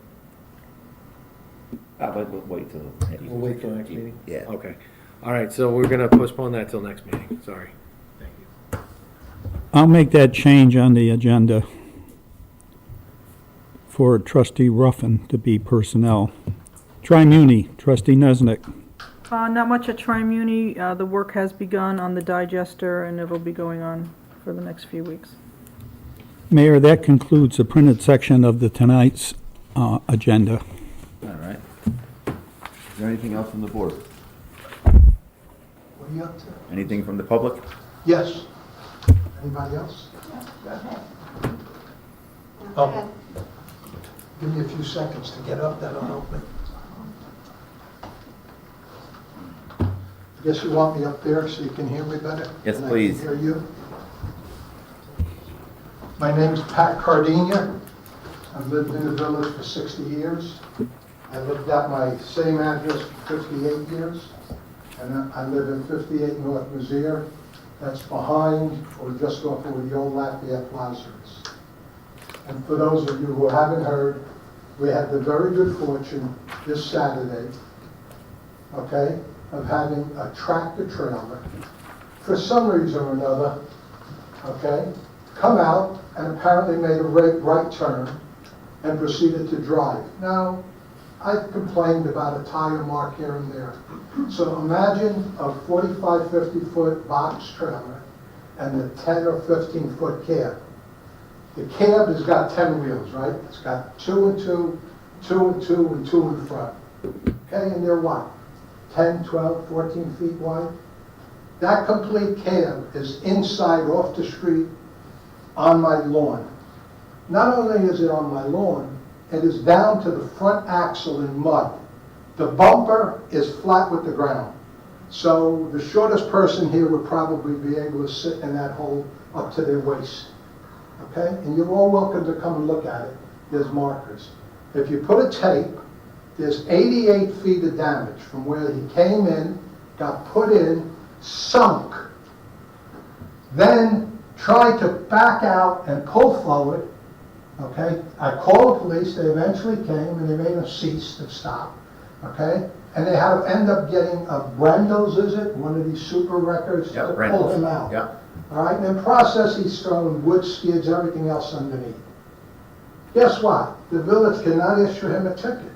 But we'll wait till. We'll wait till next meeting? Yeah. Okay. All right, so we're going to postpone that till next meeting. Sorry. Thank you. I'll make that change on the agenda for trustee Ruffin to be personnel. Tri-Muni, trustee Nesnick. Not much at Tri-Muni. The work has begun on the digester, and it'll be going on for the next few weeks. Mayor, that concludes the printed section of tonight's agenda. All right. Is there anything else from the board? What are you up to? Anything from the public? Yes. Anybody else? Go ahead. Oh, give me a few seconds to get up, that'll help me. I guess you want me up there so you can hear me better? Yes, And please. I can hear you. My name's Pat Cardenia. I've lived in the village for 60 years. I lived at my same address for 58 years. And I live in 58 North Mizzier. That's behind or just off of the old Lafayette Lazarus. And for those of you who haven't heard, we had the very good fortune this Saturday, okay, of having a tractor trailer, for some reason or another, okay, come out and apparently made a right turn and proceeded to drive. Now, I complained about a tire mark here and there. So imagine a 45, 50-foot box trailer and a 10 or 15-foot cab. The cab has got 10 wheels, right? It's got 2 and 2, 2 and 2, and 2 in front. Okay, and they're what? 10, 12, 14 feet wide? That complete cab is inside off the street on my lawn. Not only is it on my lawn, it is down to the front axle in mud. The bumper is flat with the ground. So the shortest person here would probably be able to sit in that hole up to their waist. Okay? And you're all welcome to come and look at it. There's markers. If you put a tape, there's 88 feet of damage from where he came in, got put in, sunk, then tried to back out and pull forward. Okay? I called the police, they eventually came and they made him cease and stop. Okay? And they had to end up getting a Brendel's, is it? One of these super records to pull him out. Yep. All right, and in process, he's thrown wood skids, everything else underneath. Guess what? The village cannot issue him a ticket,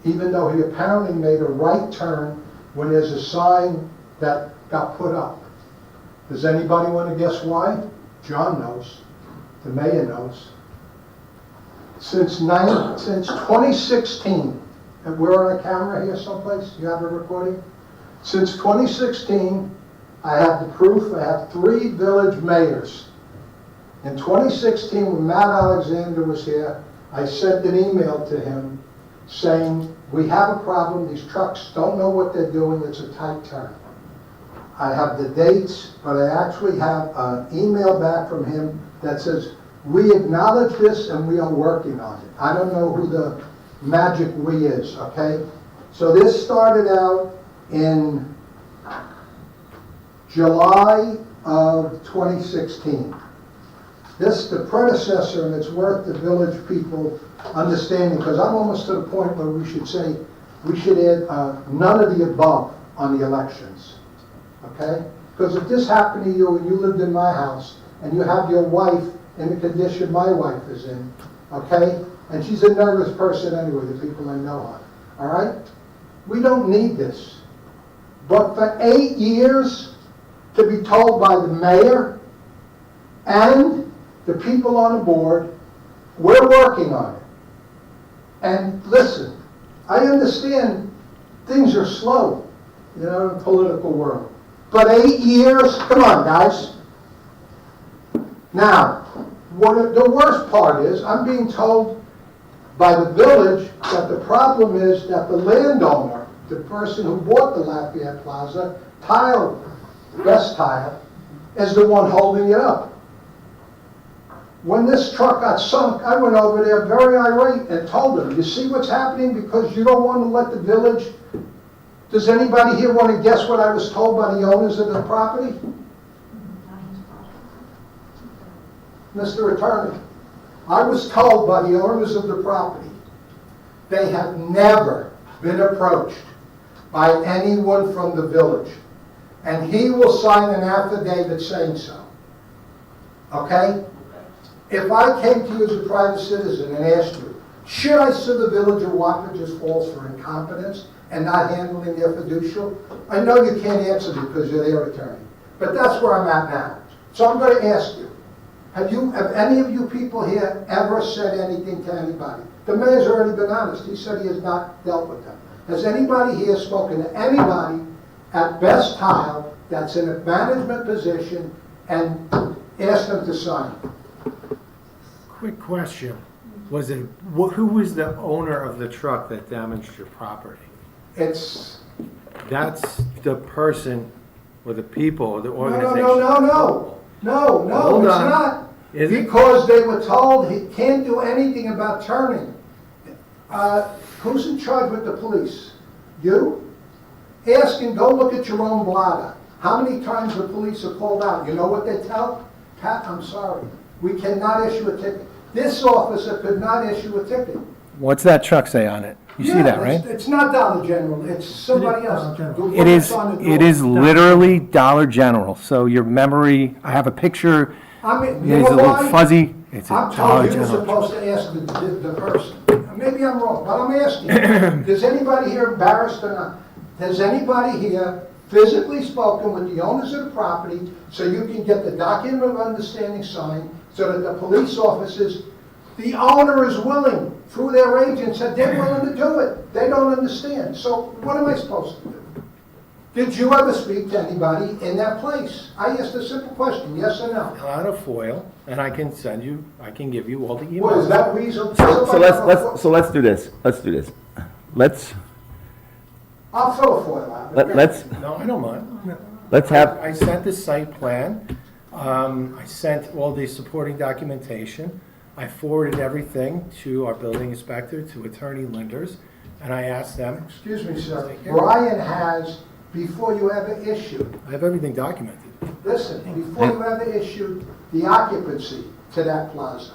even though he apparently made a right turn when there's a sign that got put up. Does anybody want to guess why? John knows. The mayor knows. Since 2016, and we're on a camera here someplace, you have a recording? Since 2016, I have the proof, I have 3 village mayors. In 2016, when Matt Alexander was here, I sent an email to him saying, we have a problem, these trucks don't know what they're doing, it's a tight turn. I have the dates, but I actually have an email back from him that says, we acknowledge this and we are working on it. I don't know who the magic we is, okay? So this started out in July of 2016. This, the predecessor, and it's worth the village people understanding, because I'm almost to the point where we should say, we should add none of the above on the elections, okay? Because if this happened to you and you lived in my house, and you have your wife in the condition my wife is in, okay? And she's a nervous person anyway, the people I know her, all right? We don't need this. But for 8 years, to be told by the mayor and the people on the board, we're working on it. And listen, I understand things are slow, you know, in the political world. But 8 years, come on, guys. Now, what the worst part is, I'm being told by the village that the problem is that the landowner, the person who bought the Lafayette Plaza, Best Tile, is the one holding it up. When this truck got sunk, I went over there very irate and told them, you see what's happening because you don't want to let the village. Does anybody here want to guess what I was told by the owners of the property? Mr. Attorney, I was told by the owners of the property they have never been approached by anyone from the village. And he will sign an affidavit saying so. Okay? If I came to you as a private citizen and asked you, should I sue the village of Wapages Falls for incompetence and not handling their fiducial? I know you can't answer me because you're their attorney. But that's where I'm at now. So I'm going to ask you, have any of you people here ever said anything to anybody? The mayor's already been honest. He said he has not dealt with them. Has anybody here spoken to anybody at Best Tile that's in a management position and asked them to sign? Quick question. Was it, who was the owner of the truck that damaged your property? It's... That's the person or the people or the No, organization. no, Hold it's on. not. Is it? Because they were told he can't do anything about turning. Who's in charge with the police? You? Ask and go look at your own blotter. How many times the police are called out? You know what they tell? Pat, I'm sorry. We cannot issue a ticket. This officer could not issue a ticket. What's that truck say on it? You see that, right? It's not Dollar General, it's somebody else. The one It is, that's on the it door. is literally Dollar General. So your memory, I have a picture. I mean, you It's a know little why? fuzzy. It's a I'm Dollar told you're General. supposed to ask the person. Maybe I'm wrong, but I'm asking. Does anybody here embarrassed or not? Has anybody here physically spoken with the owners of the property so you can get the document of understanding signed so that the police officers, the owner is willing, through their agents, that they're willing to do it. They don't understand. So what am I supposed to do? Did you ever speak to anybody in that place? I asked a simple question, yes or no? Fill out a FOIL, and I can give you all the emails. Well, is that reasonable? So let's do this. I'll fill a FOIL out. No, I don't mind. No. Let's have, I sent the site plan, I sent all the supporting documentation, I forwarded everything to our building inspector, to Attorney Linders, and I asked them, Excuse me, sir. Brian has, before you ever issued, I have everything documented. listen, before you ever issued the occupancy to that plaza,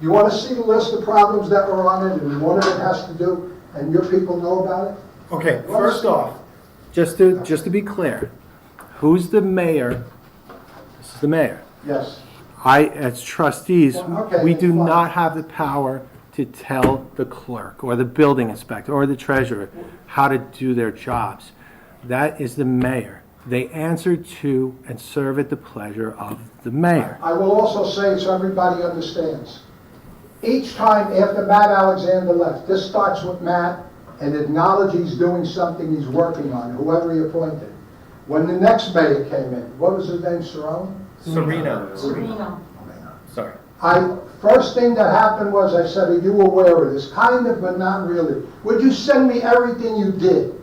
you want to see the list of problems that were on it and what it has to do, and your people know about it? Okay, first off, just to be clear, who's the mayor? This is the mayor. Yes. As trustees, Well, okay, we do fine. not have the power to tell the clerk or the building inspector or the treasurer how to do their jobs. That is the mayor. They answer to and serve at the pleasure of the mayor. I will also say so everybody understands. Each time after Matt Alexander left, this starts with Matt and acknowledge he's doing something he's working on, whoever he appointed. When the next mayor came in, what was his name, Cerrone? Serena. Sorry. First thing that happened was I said, are you aware of this? Kind of, but not really. Would you send me everything you did?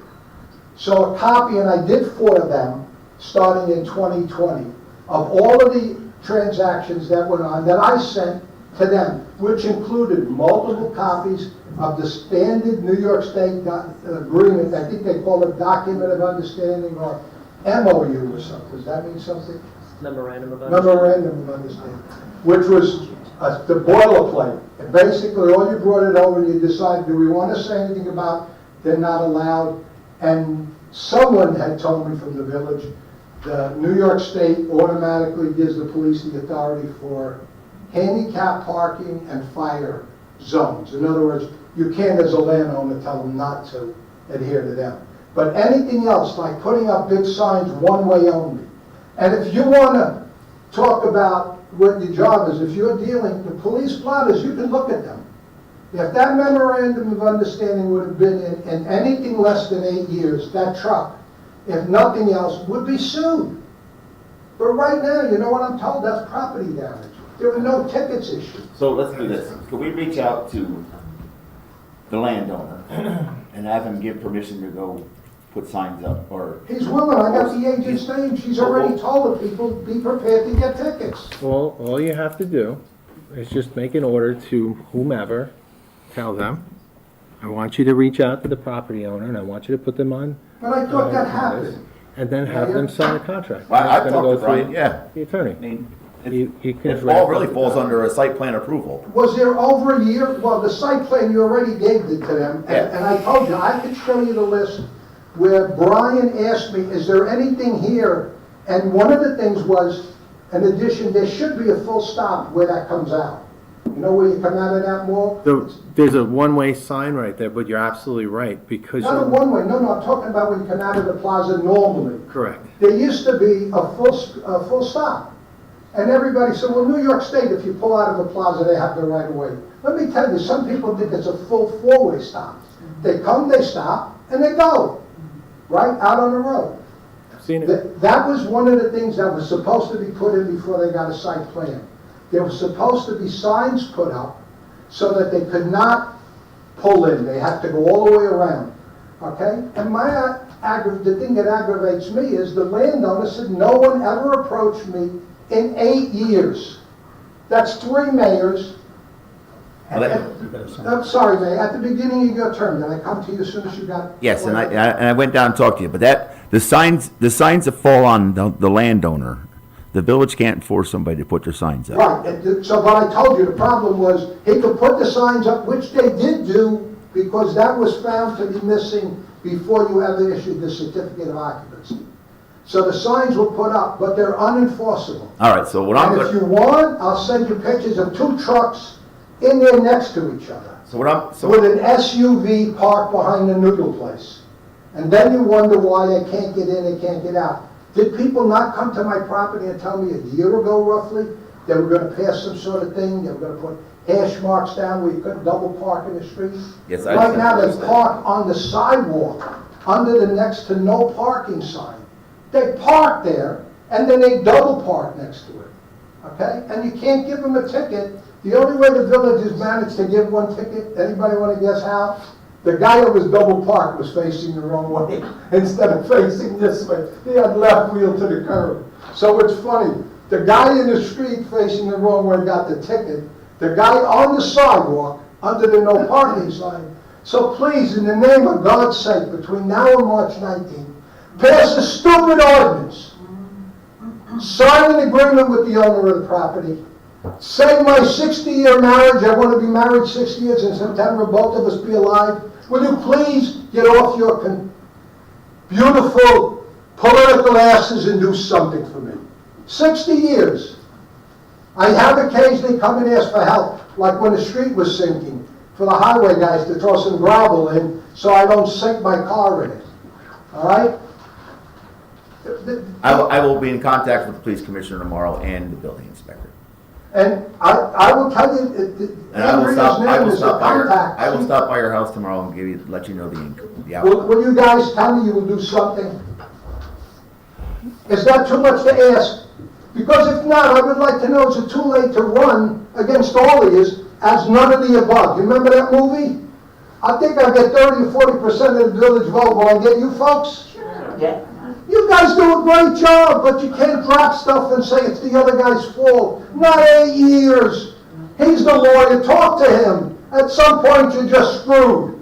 So a copy, and I did 4 of them, starting in 2020, of all of the transactions that went on that I sent to them, which included multiple copies of the standard New York State agreement. I think they call it Document of Understanding or MOU or something. Does that mean something? Memorandum of Understanding. Memorandum of Understanding, which was the boilerplate. And basically, all you brought it over and you decided, do we want to say anything about they're not allowed? And someone had told me from the village, the New York State automatically gives the police the authority for handicap parking and fire zones. In other words, you can't as a landowner tell them not to adhere to them. But anything else, like putting up big signs one way only. And if you want to talk about what your job is, if you're dealing with police blotters, you can look at them. If that memorandum of understanding would have been in anything less than 8 years, that truck, if nothing else, would be sued. But right now, you know what I'm told? That's property damage. There were no tickets issued. so let's do this. Can we reach out to the landowner and have him give permission to go put signs up, or? He's willing. I got the agent's name. She's already told the people, be prepared to get tickets. Well, all you have to do is just make an order to whomever, tell them, I want you to reach out to the property owner and I want you to put them on. But I thought that happened. And then have them sign a contract. Well, I've It's gonna talked to go Brian, through yeah. the attorney. I mean, He can it all really falls under a site plan approval. Was there over a year? Well, the site plan, you already gave it to them. Yeah. And I told you, I could show you the list where Brian asked me, is there anything here? And one of the things was, in addition, there should be a full stop where that comes out. You know where you come out of that mall? There's a one-way sign right there, but you're absolutely right, because Not a one-way, no, I'm talking about when you come out of the plaza normally. correct. There used to be a full stop. And everybody said, well, New York State, if you pull out of a plaza, they have the right of way. Let me tell you, some people think it's a full 4-way stop. They come, they stop, and they go, right out on the road. I've seen it. That was one of the things that was supposed to be put in before they got a site plan. There was supposed to be signs put up so that they could not pull in. They had to go all the way around, okay? And the thing that aggravates me is the landowner said, no one ever approached me in 8 years. That's 3 mayors. I'm sorry, Mayor, at the beginning of your term, did I come to you as soon as you got? Yes, and I went down and talked to you, but the signs that fall on the landowner, the village can't force somebody to put their signs up. Right, so what I told you, the problem was, he could put the signs up, which they did do, because that was found to be missing before you ever issued the certificate of occupancy. So the signs were put up, but they're unenforceable. All right, so what I'm And if you want, I'll send you pictures of 2 trucks in there next to each other, with an SUV parked behind the noodle place. And then you wonder why they can't get in, they can't get out. Did people not come to my property and tell me a year ago, roughly, they were going to pass some sort of thing, they were going to put hash marks down where you couldn't double park in the street? Yes, Right now, they park on the sidewalk, under the next to no parking sign. They park there, and then they double park next to it, okay? And you can't give them a ticket. The only way the village has managed to give one ticket, anybody want to guess how? The guy who was double parked was facing the wrong way instead of facing this way. He had left wheel to the curb. So it's funny. The guy in the street facing the wrong way got the ticket. The guy on the sidewalk under the no parking sign. So please, in the name of God's sake, between now and March 19th, pass a stupid ordinance. Sign an agreement with the owner of the property. Say my 60-year marriage, I want to be married 60 years in September, both of us be alive. Will you please get off your beautiful political asses and do something for me? 60 years. I have occasionally come and asked for help, like when the street was sinking, for the highway guys to throw some gravel in so I don't sink my car in it. All right? I will be in contact with the police commissioner tomorrow and the building inspector. And I will tell you, And I will stop by contact. your house tomorrow and let you know the outcome. Will you guys tell me you will do something? Is that too much to ask? Because if not, I would like to know, is it too late to run against all of you as none of the above? You remember that movie? I think I get 30 or 40% of the village vote. Will I get you folks? Sure. Yeah. You guys do a great job, but you can't drop stuff and say it's the other guy's fault. Not 8 years. He's the lawyer. Talk to him. At some point, you're just screwed.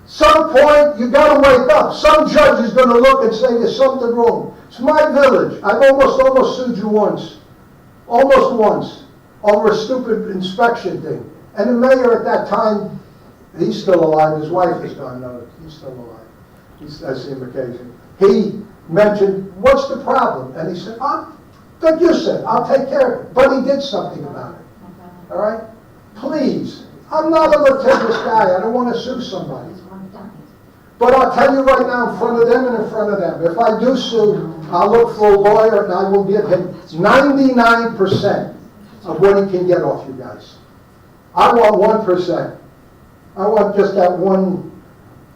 Some point, you got to wake up. Some judge is going to look and say there's something wrong. It's my village. I've almost sued you once. Almost once. Over a stupid inspection thing. And the mayor at that time, he's still alive. His wife is gone. No, he's still alive. I see him occasionally. He mentioned, what's the problem? And he said, like you said, I'll take care of it. But he did something about it. All right? Please. I'm not a litigious guy. I don't want to sue somebody. But I'll tell you right now in front of them and in front of them, if I do sue, I'll look for a lawyer and I will give him 99% of what he can get off you guys. I want 1%. I want just that one,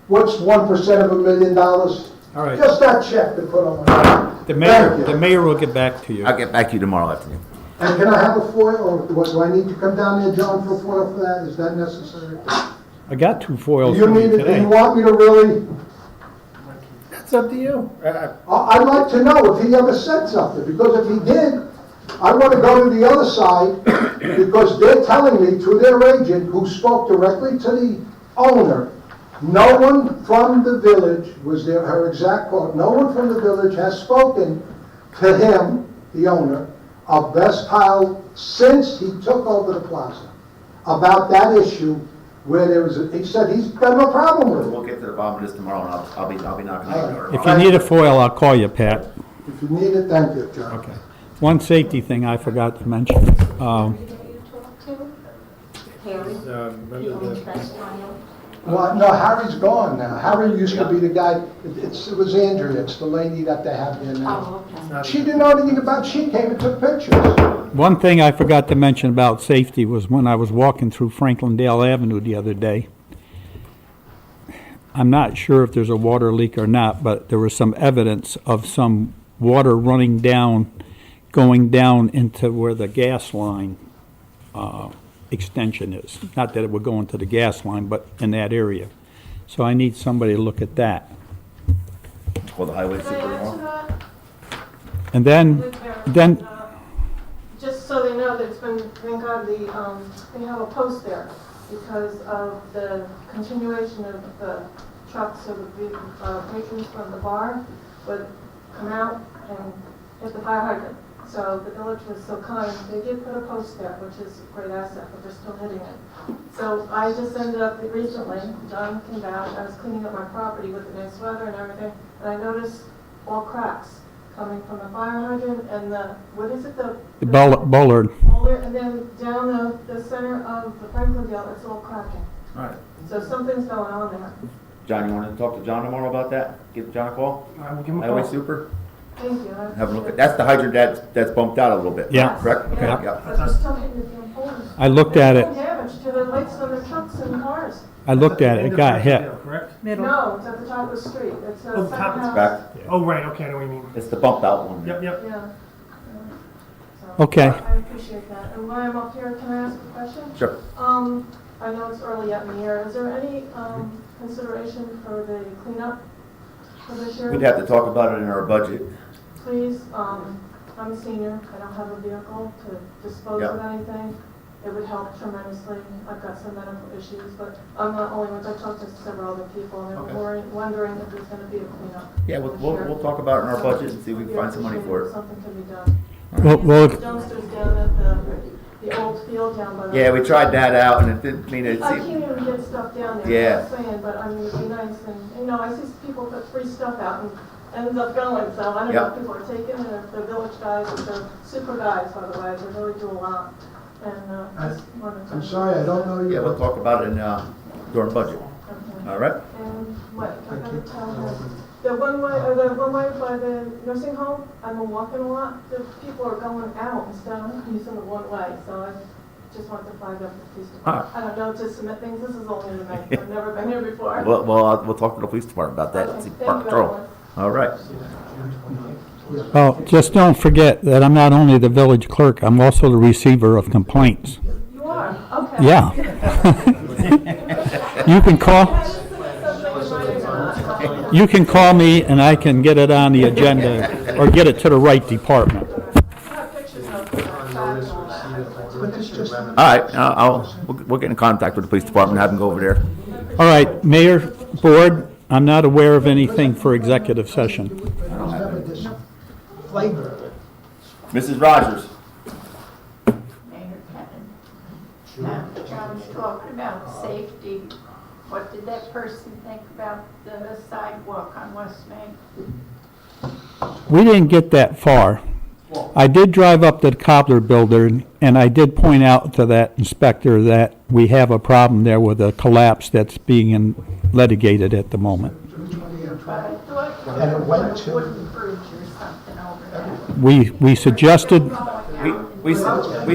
what's 1% of $1 million? All right. Just that check to put on my. The Thank you. mayor will get back to you. I'll get back to you tomorrow afternoon. And can I have a foil, or do I need to come down there, John, for a foil for that? Is that necessary? I got 2 foils Do you for you need it? Do today. you want me to really? It's up to you. I'd like to know if he ever said something, because if he did, I want to go to the other side, because they're telling me through their agent, who spoke directly to the owner, no one from the village, was there, her exact quote, no one from the village has spoken to him, the owner, of Best Tile since he took over the plaza, about that issue where there was, he said he's got no problem with it. We'll get to the bottom of this tomorrow, and I'll be knocking on the door. If you need a foil, I'll call you, Pat. If you need it, thank you, John. Okay. One safety thing I forgot to mention. Well, no, Harry's gone now. Harry used to be the guy, it was Andrea, it's the lady that they have there now. She didn't know anything about, she came and took pictures. One thing I forgot to mention about safety was when I was walking through Franklindale Avenue the other day. I'm not sure if there's a water leak or not, but there was some evidence of some water running down, going down into where the gas line extension is. Not that it would go into the gas line, but in that area. So I need somebody to look at that. Call the highway super tomorrow. that? And then Just so they know that it's been, thank God, they have a post there because of the continuation of the trucks, so the patrons from the bar would come out and hit the fire hydrant. So the village was so kind, they did put a post there, which is a great asset, but they're still hitting it. So I just ended up recently, John came down, I was cleaning up my property with the nice weather and everything, and I noticed all cracks coming from the fire hydrant and the, what is it, the Bullard. boulder, and then down the center of the Franklindale, it's all cracking. All right. So something's going on there. John, you want to talk to John tomorrow about that? Give John a call? I will give him a Highway call. super? Thank you. I Have a look appreciate at, that's the hydrant that's bumped out a little bit. Yeah. Correct? Okay, Yeah. yeah. But they're still hitting the damn poles. I looked at There's it. no damage to the lights on the trucks and cars. I looked at it. It got hit. correct? Middle. No, it's at the top of the street. It's a Oh, second top- house. Back, Oh, right, okay, I know what you mean. it's the bumped out one. Yep, yep. Yeah. So, Okay. I appreciate that. And while I'm up here, can I ask a question? Sure. I know it's early yet in the year. Is there any consideration for the cleanup for this year? We'd have to talk about it in our budget. Please, I'm a senior. I don't have a vehicle to dispose of anything. It would help tremendously. I've got some medical issues, but I'm not the only one. I've talked to several other people, and they're wondering if there's going to be a cleanup. Yeah, we'll talk about it in our budget and see if we can find some money for it. Something can be done. Well, Dumpsters down at the old field down by the. Yeah, we tried that out and it didn't mean I can't even get stuff down there. Yeah. I'm not saying, but I mean, it'd be nice, and, I see people put free stuff out and ends up going, so I don't know if people are taking it, or if they're village guys, or they're super guys, by the way, they really do a lot. And, just wanted to. I'm sorry, I don't know you. Yeah, we'll talk about it in, during budget. Okay. All right? And what, I gotta tell him, the one way by the nursing home, I've been walking a lot, the people are going out instead of using the one way, so I just wanted to flag up the police department. I don't know to submit things, this is all new to me, I've never been here before. We'll talk to the police department about that and see park patrol. All right. well, just don't forget that I'm not only the village clerk, I'm also the receiver of complaints. You are, okay. Yeah. You can call me and I can get it on the agenda or get it to the right department. All right, we'll get in contact with the police department, have them go over there. All right, Mayor, Board, I'm not aware of anything for executive session. Flavor. Mrs. Rogers? Mayor Kevin. Now, John's talking about safety. What did that person think about the sidewalk on West Main? We didn't get that far. I did drive up to the Cobbler Builder, and I did point out to that inspector that we have a problem there with a collapse that's being litigated at the moment. And it went to. Wooden bridge or something over there. We suggested, We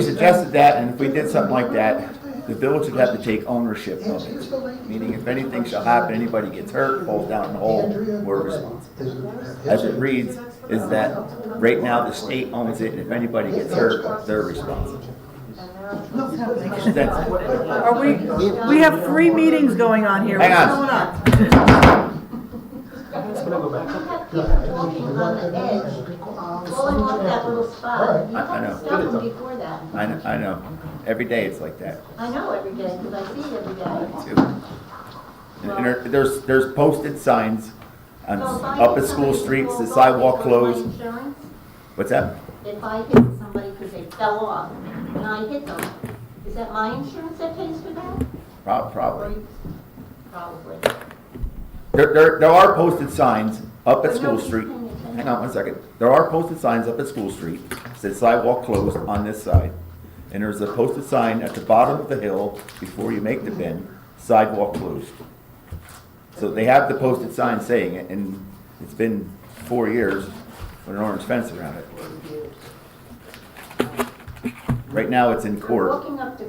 suggested that, and if we did something like that, the village would have to take ownership of it. Meaning if anything shall happen, anybody gets hurt, falls down in the hole, we're responsible. As it reads, is that right now the state owns it, and if anybody gets hurt, they're responsible. Are we have 3 meetings going on here. Hang What's on. going on? Walking on the edge, going off that little spot. You I have know. to stop them before that. I know. Every day it's like that. I know every day, because I see it every day. Too. And there's posted signs on, So if I up hit at school somebody streets, the who sidewalk falls off, closed. is that my insurance? What's that? If I hit somebody because they fell off and I hit them, is that my insurance that pays for that? Probably. Probably. There are posted signs up at School Street. Hang on 1 second. There are posted signs up at School Street, says sidewalk closed on this side. And there's a posted sign at the bottom of the hill before you make the bend, sidewalk closed. So they have the posted sign saying it, and it's been 4 years with an orange fence around it. Right now it's in court. Walking up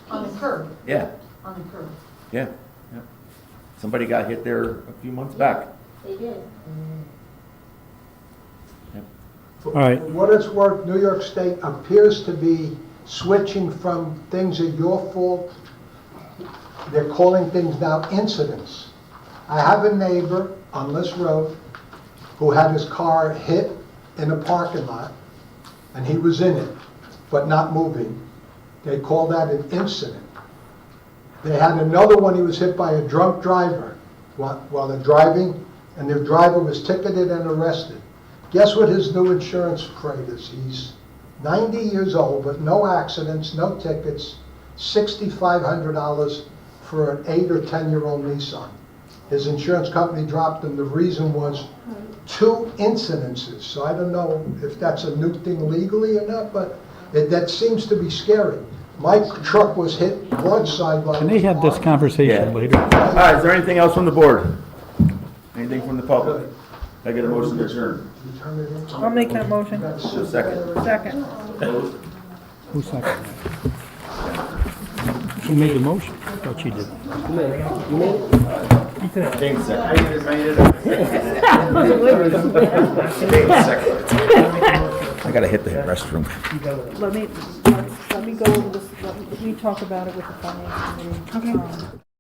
on the curb, Yeah, on the curb. yeah. Somebody got hit there a few months back. They did. all right, For what it's worth, New York State appears to be switching from things are your fault. They're calling things now incidents. I have a neighbor on this road who had his car hit in a parking lot, and he was in it, but not moving. They call that an incident. They had another one, he was hit by a drunk driver while they're driving, and the driver was ticketed and arrested. Guess what his new insurance rate is? He's 90 years old, but no accidents, no tickets, $6,500 for an 8 or 10-year-old Nissan. His insurance company dropped him. The reason was 2 incidences. So I don't know if that's a new thing legally or not, but that seems to be scary. My truck was hit broadside by. can they have this conversation later? All right, is there anything else from the board? Anything from the public? I get a motion to adjourn. I'll make that motion. So second. Second. Who's second? Who made the motion? I thought she did. I gotta hit the restroom. Let me go over this, let me talk about it with the finance committee. Okay.